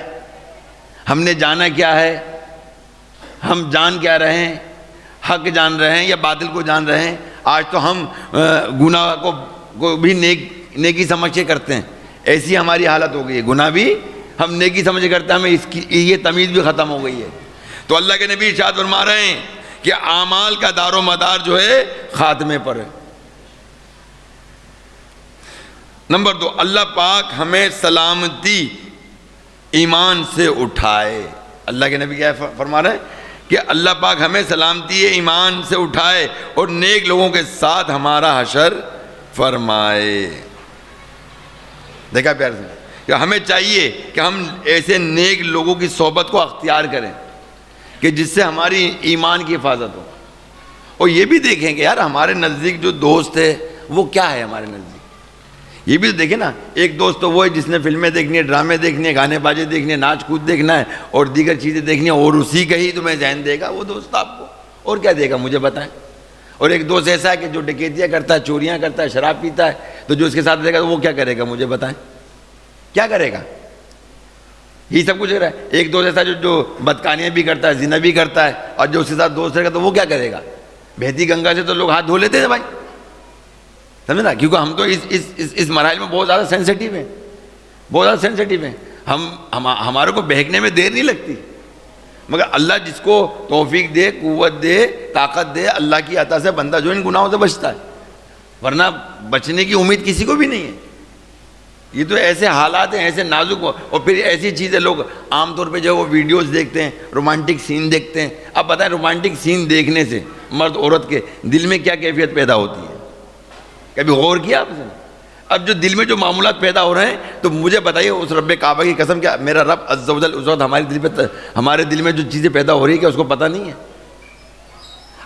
ہم نے جانا کیا ہے، ہم جان کیا رہے ہیں، حق جان رہے ہیں یا باطل کو جان رہے ہیں۔ آج تو ہم گناہ کو بھی نیکی سمجھ کے کرتے ہیں، ایسی ہماری حالت ہو گئی ہے، گناہ بھی ہم نیکی سمجھ کے کرتے ہیں، ہمیں اس کی یہ تمیز بھی ختم ہو گئی ہے۔ تو اللہ کے نبی ارشاد فرما رہے ہیں کہ اعمال کا دار و مدار جو ہے خاتمے پر ہے۔ نمبر 2، اللہ پاک ہمیں سلامتی ایمان سے اٹھائے۔ اللہ کے نبی کیا فرما رہے ہیں کہ اللہ پاک ہمیں سلامتی ایمان سے اٹھائے اور نیک لوگوں کے ساتھ ہمارا حشر فرمائے۔ دیکھا پیار سے کہ ہمیں چاہیے کہ ہم ایسے نیک لوگوں کی صحبت کو اختیار کریں کہ جس سے ہماری ایمان کی حفاظت ہو۔ اور یہ بھی دیکھیں کہ یار ہمارے نزدیک جو دوست ہے وہ کیا ہے ہمارے نزدیک، یہ بھی تو دیکھیں نا۔ ایک دوست تو وہ ہے جس نے فلمیں دیکھنی ہے، ڈرامے دیکھنے ہیں، گانے بازے دیکھنے ہیں، ناچ کود دیکھنا ہے اور دیگر چیزیں دیکھنی ہیں، اور اسی کا ہی تمہیں ذہن دے گا وہ دوست آپ کو، اور کیا دے گا مجھے بتائیں۔ اور ایک دوست ایسا ہے کہ جو ڈکیتیاں کرتا ہے، چوریاں کرتا ہے، شراب پیتا ہے، تو جو اس کے ساتھ رہے گا تو وہ کیا کرے گا مجھے بتائیں، کیا کرے گا؟ یہ سب کچھ ہو رہا ہے۔ ایک دوست ایسا جو بدکاریاں بھی کرتا ہے، زنا بھی کرتا ہے، اور جو اس کے ساتھ دوست رہے گا تو وہ کیا کرے گا؟ بہتی گنگا سے تو لوگ ہاتھ دھو لیتے ہیں بھائی، سمجھے نا، کیونکہ ہم تو اس مراحل میں بہت زیادہ سینسٹیو ہیں، بہت زیادہ سینسٹیو ہیں۔ ہمارے کو بہکنے میں دیر نہیں لگتی، مگر اللہ جس کو توفیق دے، قوت دے، طاقت دے، اللہ کی عطا سے بندہ جو ان گناہوں سے بچتا ہے، ورنہ بچنے کی امید کسی کو بھی نہیں ہے۔ یہ تو ایسے حالات ہیں، ایسے نازک، اور پھر ایسی چیزیں لوگ عام طور پہ جو وہ ویڈیوز دیکھتے ہیں، رومانٹک سین دیکھتے ہیں۔ اب بتائیں رومانٹک سین دیکھنے سے مرد عورت کے دل میں کیا کیفیت پیدا ہوتی ہے؟ کبھی غور کیا آپ نے؟ اب جو دل میں جو معاملات پیدا ہو رہے ہیں، تو مجھے بتائیے اس رب کعبہ کی قسم، کیا میرا رب عز و جل اس وقت ہمارے دل میں جو چیزیں پیدا ہو رہی ہے کیا اس کو پتہ نہیں ہے؟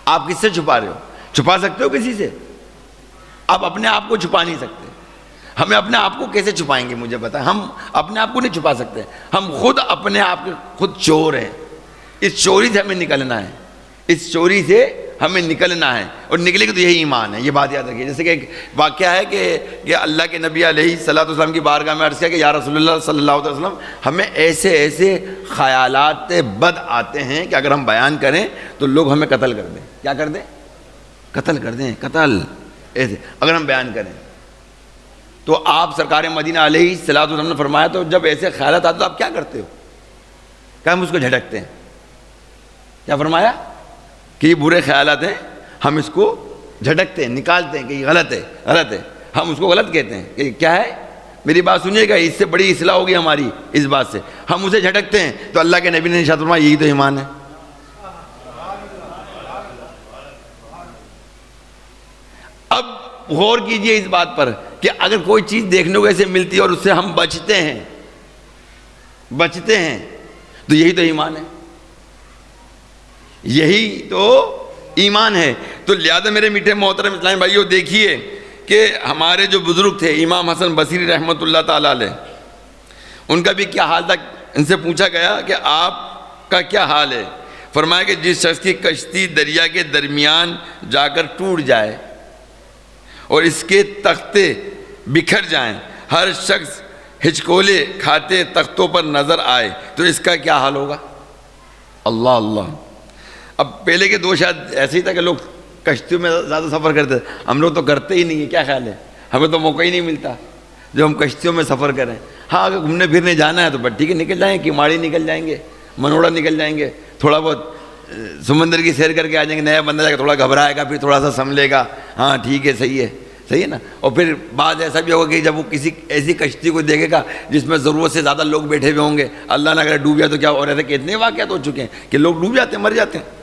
آپ کس سے چھپا رہے ہو؟ چھپا سکتے ہو کسی سے؟ آپ اپنے آپ کو چھپا نہیں سکتے۔ ہمیں اپنے آپ کو کیسے چھپائیں گے؟ مجھے بتائیں، ہم اپنے آپ کو نہیں چھپا سکتے۔ ہم خود اپنے آپ کے خود چور ہیں۔ اس چوری سے ہمیں نکلنا ہے، اس چوری سے ہمیں نکلنا ہے، اور نکلے گا تو یہی ایمان ہے۔ یہ بات یاد رکھیے۔ جیسے کہ ایک واقعہ ہے کہ اللہ کے نبی علیہ الصلوۃ والسلام کی بارگاہ میں عرض کیا کہ یا رسول اللہ صلی اللہ علیہ وسلم، ہمیں ایسے ایسے خیالات بد آتے ہیں کہ اگر ہم بیان کریں تو لوگ ہمیں قتل کر دیں۔ کیا کر دیں؟ قتل کر دیں، قتل، ایسے اگر ہم بیان کریں۔ تو آپ سرکار مدینہ علیہ الصلوۃ والسلام نے فرمایا تو جب ایسے خیالات آتے تو آپ کیا کرتے ہو؟ کہ ہم اس کو جھٹکتے ہیں۔ کیا فرمایا؟ کہ یہ برے خیالات ہیں، ہم اس کو جھٹکتے ہیں، نکالتے ہیں کہ یہ غلط ہے، غلط ہے، ہم اس کو غلط کہتے ہیں کہ کیا ہے، میری بات سنیے گا، اس سے بڑی اصلاح ہوگی ہماری اس بات سے، ہم اسے جھٹکتے ہیں۔ تو اللہ کے نبی نے ارشاد فرمایا یہی تو ایمان ہے۔ اب غور کیجئے اس بات پر کہ اگر کوئی چیز دیکھنے کو ایسے ملتی ہے اور اس سے ہم بچتے ہیں تو یہی تو ایمان ہے، یہی تو ایمان ہے۔ تو لہذا میرے میٹھے محترم اسلامی بھائیو، دیکھیے کہ ہمارے جو بزرگ تھے امام حسن بصری رحمۃ اللہ تعالیٰ علیہ، ان کا بھی کیا حال تھا؟ ان سے پوچھا گیا کہ آپ کا کیا حال ہے؟ فرمایا کہ جس شخص کی کشتی دریا کے درمیان جا کر ٹوٹ جائے اور اس کے تختے بکھر جائیں، ہر شخص ہچکولے کھاتے تختوں پر نظر آئے تو اس کا کیا حال ہوگا؟ اللہ اللہ۔ اب پہلے کے دور شاید ایسے ہی تھا کہ لوگ کشتیوں میں زیادہ سفر کرتے تھے، ہم لوگ تو کرتے ہی نہیں ہیں۔ کیا خیال ہے؟ ہمیں تو موقع ہی نہیں ملتا جو ہم کشتیوں میں سفر کریں۔ ہاں اگر گھومنے پھرنے جانا ہے تو بس ٹھیک ہے، نکل جائیں، کماڑی نکل جائیں گے، منوڑا نکل جائیں گے، تھوڑا بہت سمندر کی سیر کر کے آ جائیں گے۔ نیا بندہ جا کے تھوڑا گھبرائے گا، پھر تھوڑا سا سنبھلے گا، ہاں ٹھیک ہے، صحیح ہے نا۔ اور پھر بعد ایسا بھی ہوگا کہ جب وہ کسی ایسی کشتی کو دیکھے گا جس میں ضرورت سے زیادہ لوگ بیٹھے ہوئے ہوں گے، اللہ نہ اگر ڈوب جائے تو کیا؟ اور ایسے کتنے واقعات ہو چکے ہیں کہ لوگ ڈوب جاتے ہیں، مر جاتے ہیں۔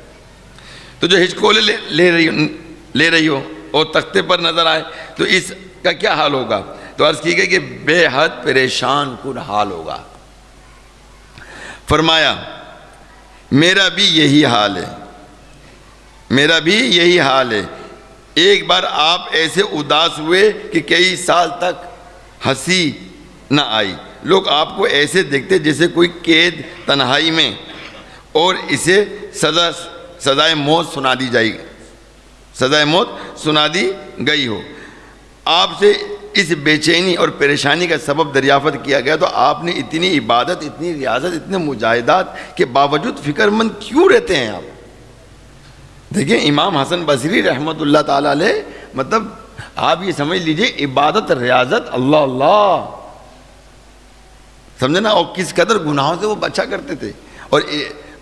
تو جو ہچکولے لے رہی ہو اور تختے پر نظر آئے تو اس کا کیا حال ہوگا؟ تو عرض کی گئی کہ بے حد پریشان کن حال ہوگا۔ فرمایا میرا بھی یہی حال ہے، میرا بھی یہی حال ہے۔ ایک بار آپ ایسے اداس ہوئے کہ کئی سال تک ہنسی نہ آئی، لوگ آپ کو ایسے دیکھتے جیسے کوئی قید تنہائی میں اور اسے سزائے موت سنا دی جائے گی، سزائے موت سنا دی گئی ہو۔ آپ سے اس بے چینی اور پریشانی کا سبب دریافت کیا گیا تو آپ نے اتنی عبادت، اتنی ریاضت، اتنے مجاہدات کے باوجود فکر مند کیوں رہتے ہیں آپ؟ دیکھیں امام حسن بصری رحمۃ اللہ تعالیٰ علیہ، مطلب آپ یہ سمجھ لیجئے عبادت، ریاضت، اللہ اللہ، سمجھے نا، اور کس قدر گناہوں سے وہ بچا کرتے تھے۔ اور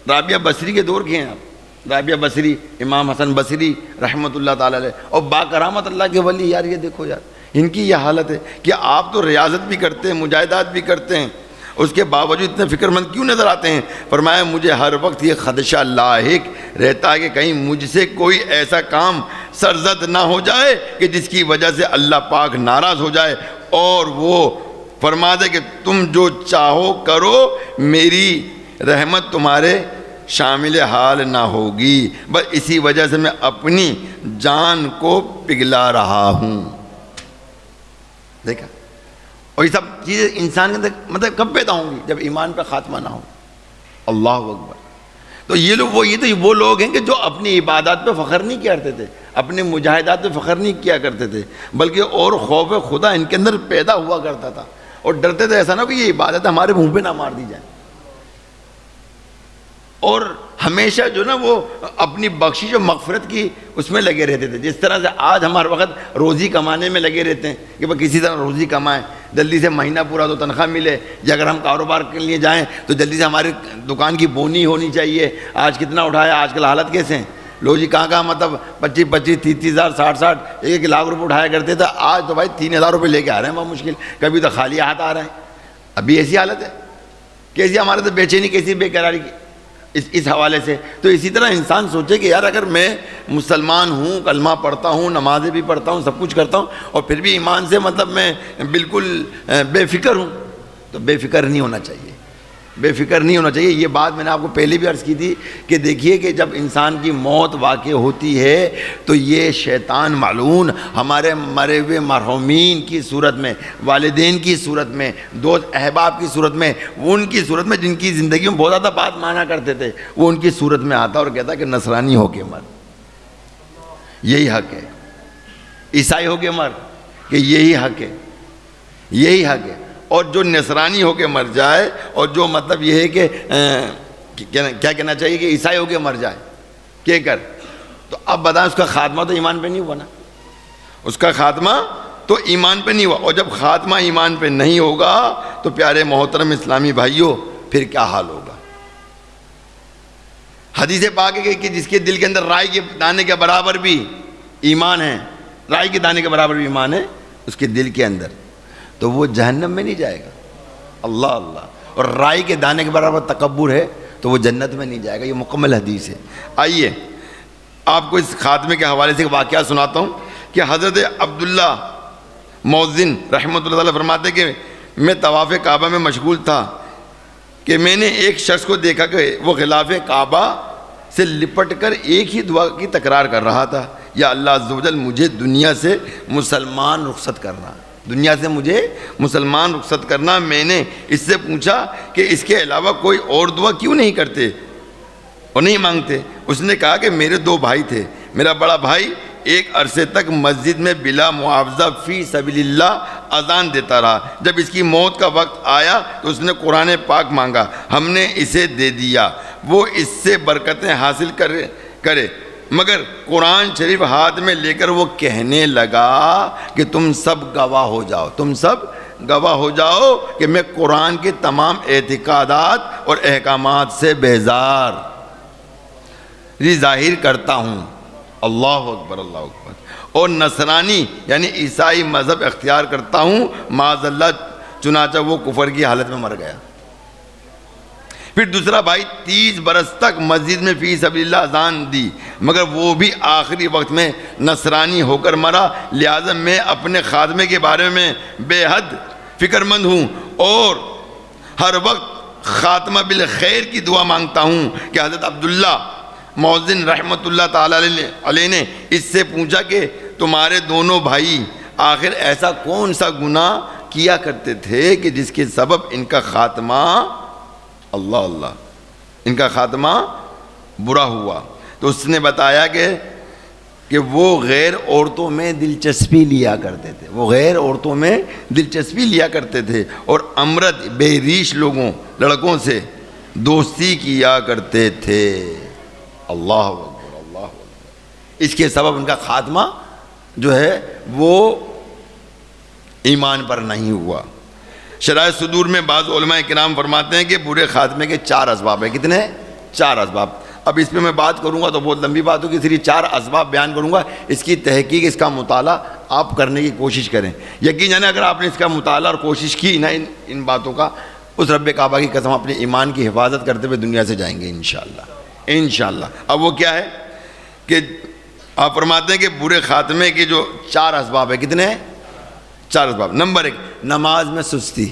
رابعہ بصری کے دور کے ہیں آپ، رابعہ بصری، امام حسن بصری رحمۃ اللہ تعالیٰ علیہ، اور با کرامت اللہ کے ولی، یار یہ دیکھو یار، ان کی یہ حالت ہے کہ آپ تو ریاضت بھی کرتے ہیں، مجاہدات بھی کرتے ہیں، اس کے باوجود اتنے فکر مند کیوں نظر آتے ہیں؟ فرمایا مجھے ہر وقت یہ خدشہ لاحق رہتا ہے کہ کہیں مجھ سے کوئی ایسا کام سرزد نہ ہو جائے کہ جس کی وجہ سے اللہ پاک ناراض ہو جائے اور وہ فرما دے کہ تم جو چاہو کرو، میری رحمت تمہارے شامل حال نہ ہوگی، بس اسی وجہ سے میں اپنی جان کو پگھلا رہا ہوں۔ دیکھا؟ اور یہ سب چیزیں انسان کے اندر مطلب کب پیدا ہوں گی؟ جب ایمان پہ خاتمہ نہ ہو۔ اللہ اکبر۔ تو یہ لوگ وہ لوگ ہیں کہ جو اپنی عبادات پہ فخر نہیں کیا کرتے تھے، اپنے مجاہدات پہ فخر نہیں کیا کرتے تھے، بلکہ اور خوف خدا ان کے اندر پیدا ہوا کرتا تھا، اور ڈرتے تھے ایسا نہ ہو کہ یہ عبادت ہمارے منہ پہ نہ مار دی جائے۔ اور ہمیشہ جو نا وہ اپنی بخشش و مغفرت کی اس میں لگے رہتے تھے، جس طرح سے آج ہمارے وقت روزی کمانے میں لگے رہتے ہیں کہ وہ کسی طرح روزی کمائیں، جلدی سے مہینہ پورا تو تنخواہ ملے، یا اگر ہم کاروبار کے لیے جائیں تو جلدی سے ہماری دکان کی بونی ہونی چاہیے. آج کتنا اٹھایا، آج کل حالت کیسے ہیں لو جی، کہاں مطلب 25 30 ہزار 60 1 لاکھ روپے اٹھایا کرتے تھے، آج تو بھائی 3000 روپے لے کے آ رہے ہیں بہت مشکل، کبھی تو خالی ہاتھ آ رہے ہیں. ابھی ایسی حالت ہے، کیسی ہمارے تو بے چینی، کیسی بے قراری کی اس حوالے سے. تو اسی طرح انسان سوچے کہ یار اگر میں مسلمان ہوں، کلمہ پڑھتا ہوں، نمازیں بھی پڑھتا ہوں، سب کچھ کرتا ہوں، اور پھر بھی ایمان سے مطلب میں بالکل بے فکر ہوں، تو بے فکر نہیں ہونا چاہیے، بے فکر نہیں ہونا چاہیے. یہ بات میں نے آپ کو پہلے بھی عرض کی تھی کہ دیکھیے کہ جب انسان کی موت واقع ہوتی ہے تو یہ شیطان ملعون ہمارے مرے ہوئے مرحومین کی صورت میں، والدین کی صورت میں، دوست احباب کی صورت میں، وہ ان کی صورت میں جن کی زندگی میں بہت زیادہ بات مانا کرتے تھے، وہ ان کی صورت میں آتا اور کہتا کہ نصرانی ہو کے مر، یہی حق ہے. عیسائی ہو کے مر، کہ یہی حق ہے، یہی حق ہے. اور جو نصرانی ہو کے مر جائے، اور جو مطلب یہ ہے کہ کیا کہنا چاہیے کہ عیسائی ہو کے مر جائے کہ کر، تو اب بتائیں اس کا خاتمہ تو ایمان پہ نہیں ہوا نا، اس کا خاتمہ تو ایمان پہ نہیں ہوا. اور جب خاتمہ ایمان پہ نہیں ہوگا تو پیارے محترم اسلامی بھائیوں پھر کیا حال ہوگا. حدیث پاک ہے کہ جس کے دل کے اندر رائی کے دانے کے برابر بھی ایمان ہے، رائی کے دانے کے برابر بھی ایمان ہے اس کے دل کے اندر، تو وہ جہنم میں نہیں جائے گا. اللہ اللہ. اور رائی کے دانے کے برابر تکبر ہے تو وہ جنت میں نہیں جائے گا. یہ مکمل حدیث ہے. آئیے آپ کو اس خاتمے کے حوالے سے ایک واقعہ سناتا ہوں کہ حضرت عبداللہ مؤذن رحمۃ اللہ علیہ فرماتے کہ میں طواف کعبہ میں مشغول تھا کہ میں نے ایک شخص کو دیکھا کہ وہ غلاف کعبہ سے لپٹ کر ایک ہی دعا کی تکرار کر رہا تھا، یا اللہ عز و جل مجھے دنیا سے مسلمان رخصت کرنا، دنیا سے مجھے مسلمان رخصت کرنا. میں نے اس سے پوچھا کہ اس کے علاوہ کوئی اور دعا کیوں نہیں کرتے اور نہیں مانگتے. اس نے کہا کہ میرے 2 بھائی تھے، میرا بڑا بھائی ایک عرصے تک مسجد میں بلا معاوضہ فی سبیل اللہ اذان دیتا رہا. جب اس کی موت کا وقت آیا تو اس نے قرآن پاک مانگا، ہم نے اسے دے دیا، وہ اس سے برکتیں حاصل کرے. مگر قرآن شریف ہاتھ میں لے کر وہ کہنے لگا کہ تم سب گواہ ہو جاؤ، تم سب گواہ ہو جاؤ کہ میں قرآن کے تمام اعتقادات اور احکامات سے بیزار ظاہر کرتا ہوں. اللہ اکبر، اللہ اکبر. اور نصرانی یعنی عیسائی مذہب اختیار کرتا ہوں. معاذ اللہ، چنانچہ وہ کفر کی حالت میں مر گیا. پھر دوسرا بھائی 30 برس تک مسجد میں فی سبیل اللہ اذان دی، مگر وہ بھی آخری وقت میں نصرانی ہو کر مرا. لہٰذا میں اپنے خاتمے کے بارے میں بے حد فکر مند ہوں اور ہر وقت خاتمہ بالخیر کی دعا مانگتا ہوں. کہ حضرت عبداللہ مؤذن رحمۃ اللہ تعالی علیہ نے اس سے پوچھا کہ تمہارے دونوں بھائی آخر ایسا کون سا گناہ کیا کرتے تھے کہ جس کے سبب ان کا خاتمہ، اللہ اللہ، ان کا خاتمہ برا ہوا. تو اس نے بتایا کہ وہ غیر عورتوں میں دلچسپی لیا کرتے تھے، وہ غیر عورتوں میں دلچسپی لیا کرتے تھے اور امرد بے ریش لڑکوں سے دوستی کیا کرتے تھے. اللہ اکبر، اللہ اکبر. اس کے سبب ان کا خاتمہ جو ہے وہ ایمان پر نہیں ہوا. شرائع صدور میں بعض علماء کرام فرماتے ہیں کہ برے خاتمے کے 4 اسباب ہیں. کتنے؟ 4 اسباب. اب اس پہ میں بات کروں گا تو بہت لمبی بات ہوگی، صرف 4 اسباب بیان کروں گا. اس کی تحقیق، اس کا مطالعہ آپ کرنے کی کوشش کریں. یقین جانے اگر آپ نے اس کا مطالعہ اور کوشش کی نا ان باتوں کا، اس رب کعبہ کی قسم اپنے ایمان کی حفاظت کرتے ہوئے دنیا سے جائیں گے انشاءاللہ، انشاءاللہ. اب وہ کیا ہے کہ آپ فرماتے ہیں کہ برے خاتمے کے جو 4 اسباب ہیں. کتنے ہیں؟ 4 اسباب. نمبر 1، نماز میں سستی.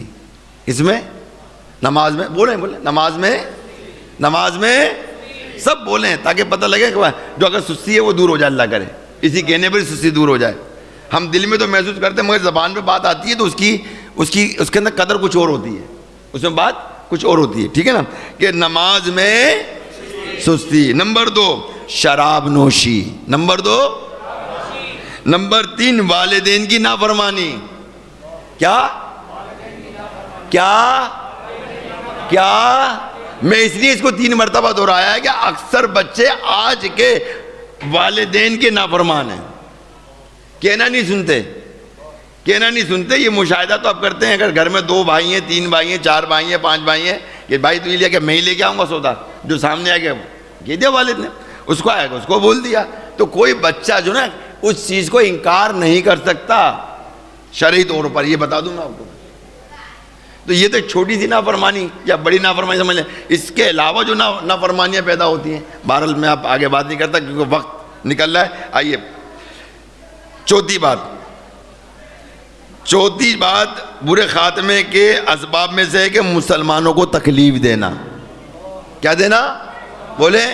اس میں نماز میں بولیں نماز میں سب بولیں تاکہ پتہ لگے کہ جو اگر سستی ہے وہ دور ہو جائے، اللہ کرے اسی کہنے پر سستی دور ہو جائے. ہم دل میں تو محسوس کرتے ہیں مگر زبان پہ بات آتی ہے تو اس کے اندر قدر کچھ اور ہوتی ہے، اس میں بات کچھ اور ہوتی ہے. ٹھیک ہے نا، کہ نماز میں سستی. نمبر 2، شراب نوشی. نمبر 2. نمبر 3، والدین کی نافرمانی. کیا میں اس لیے اس کو 3 مرتبہ دہرایا ہے کہ اکثر بچے آج کے والدین کے نافرمان ہیں. کہنا نہیں سنتے کہنا نہیں سنتے. یہ مشاہدہ تو آپ کرتے ہیں. اگر گھر میں 2 بھائی ہیں, 3 بھائی ہیں, 4 بھائی ہیں, 5 بھائی ہیں, کہ بھائی تو یہ لیا کہ میں ہی لے کے آؤں گا سودا, جو سامنے آ گیا کہہ دیا والد نے, اس کو آئے گا اس کو بول دیا. تو کوئی بچہ جو نا اس چیز کو انکار نہیں کر سکتا شرعی طور پر, یہ بتا دوں میں آپ کو. تو یہ تو ایک چھوٹی سی نافرمانی یا بڑی نافرمانی سمجھ لیں. اس کے علاوہ جو نافرمانیاں پیدا ہوتی ہیں, بہرحال میں آپ آگے بات نہیں کرتا کیونکہ وقت نکل رہا ہے. آئیے چوتھی بات برے خاتمے کے اسباب میں سے ہے کہ مسلمانوں کو تکلیف دینا. کیا دینا بولے؟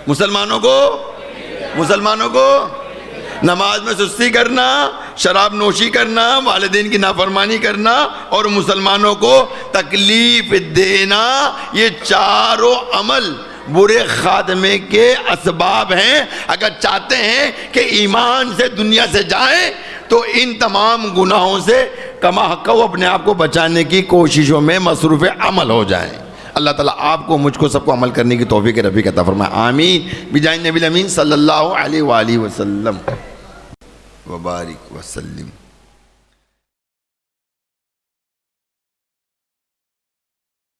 مسلمانوں کو نماز میں سستی کرنا, شراب نوشی کرنا, والدین کی نافرمانی کرنا اور مسلمانوں کو تکلیف دینا. یہ چاروں عمل برے خاتمے کے اسباب ہیں. اگر چاہتے ہیں کہ ایمان سے دنیا سے جائیں تو ان تمام گناہوں سے کما حق وہ اپنے آپ کو بچانے کی کوششوں میں مصروف عمل ہو جائیں. اللہ تعالیٰ آپ کو, مجھ کو, سب کو عمل کرنے کی توفیق رفیق عطا فرمائے. آمین بجائے نبی الامین صلی اللہ علیہ وآلہ وسلم وبارک وسلم.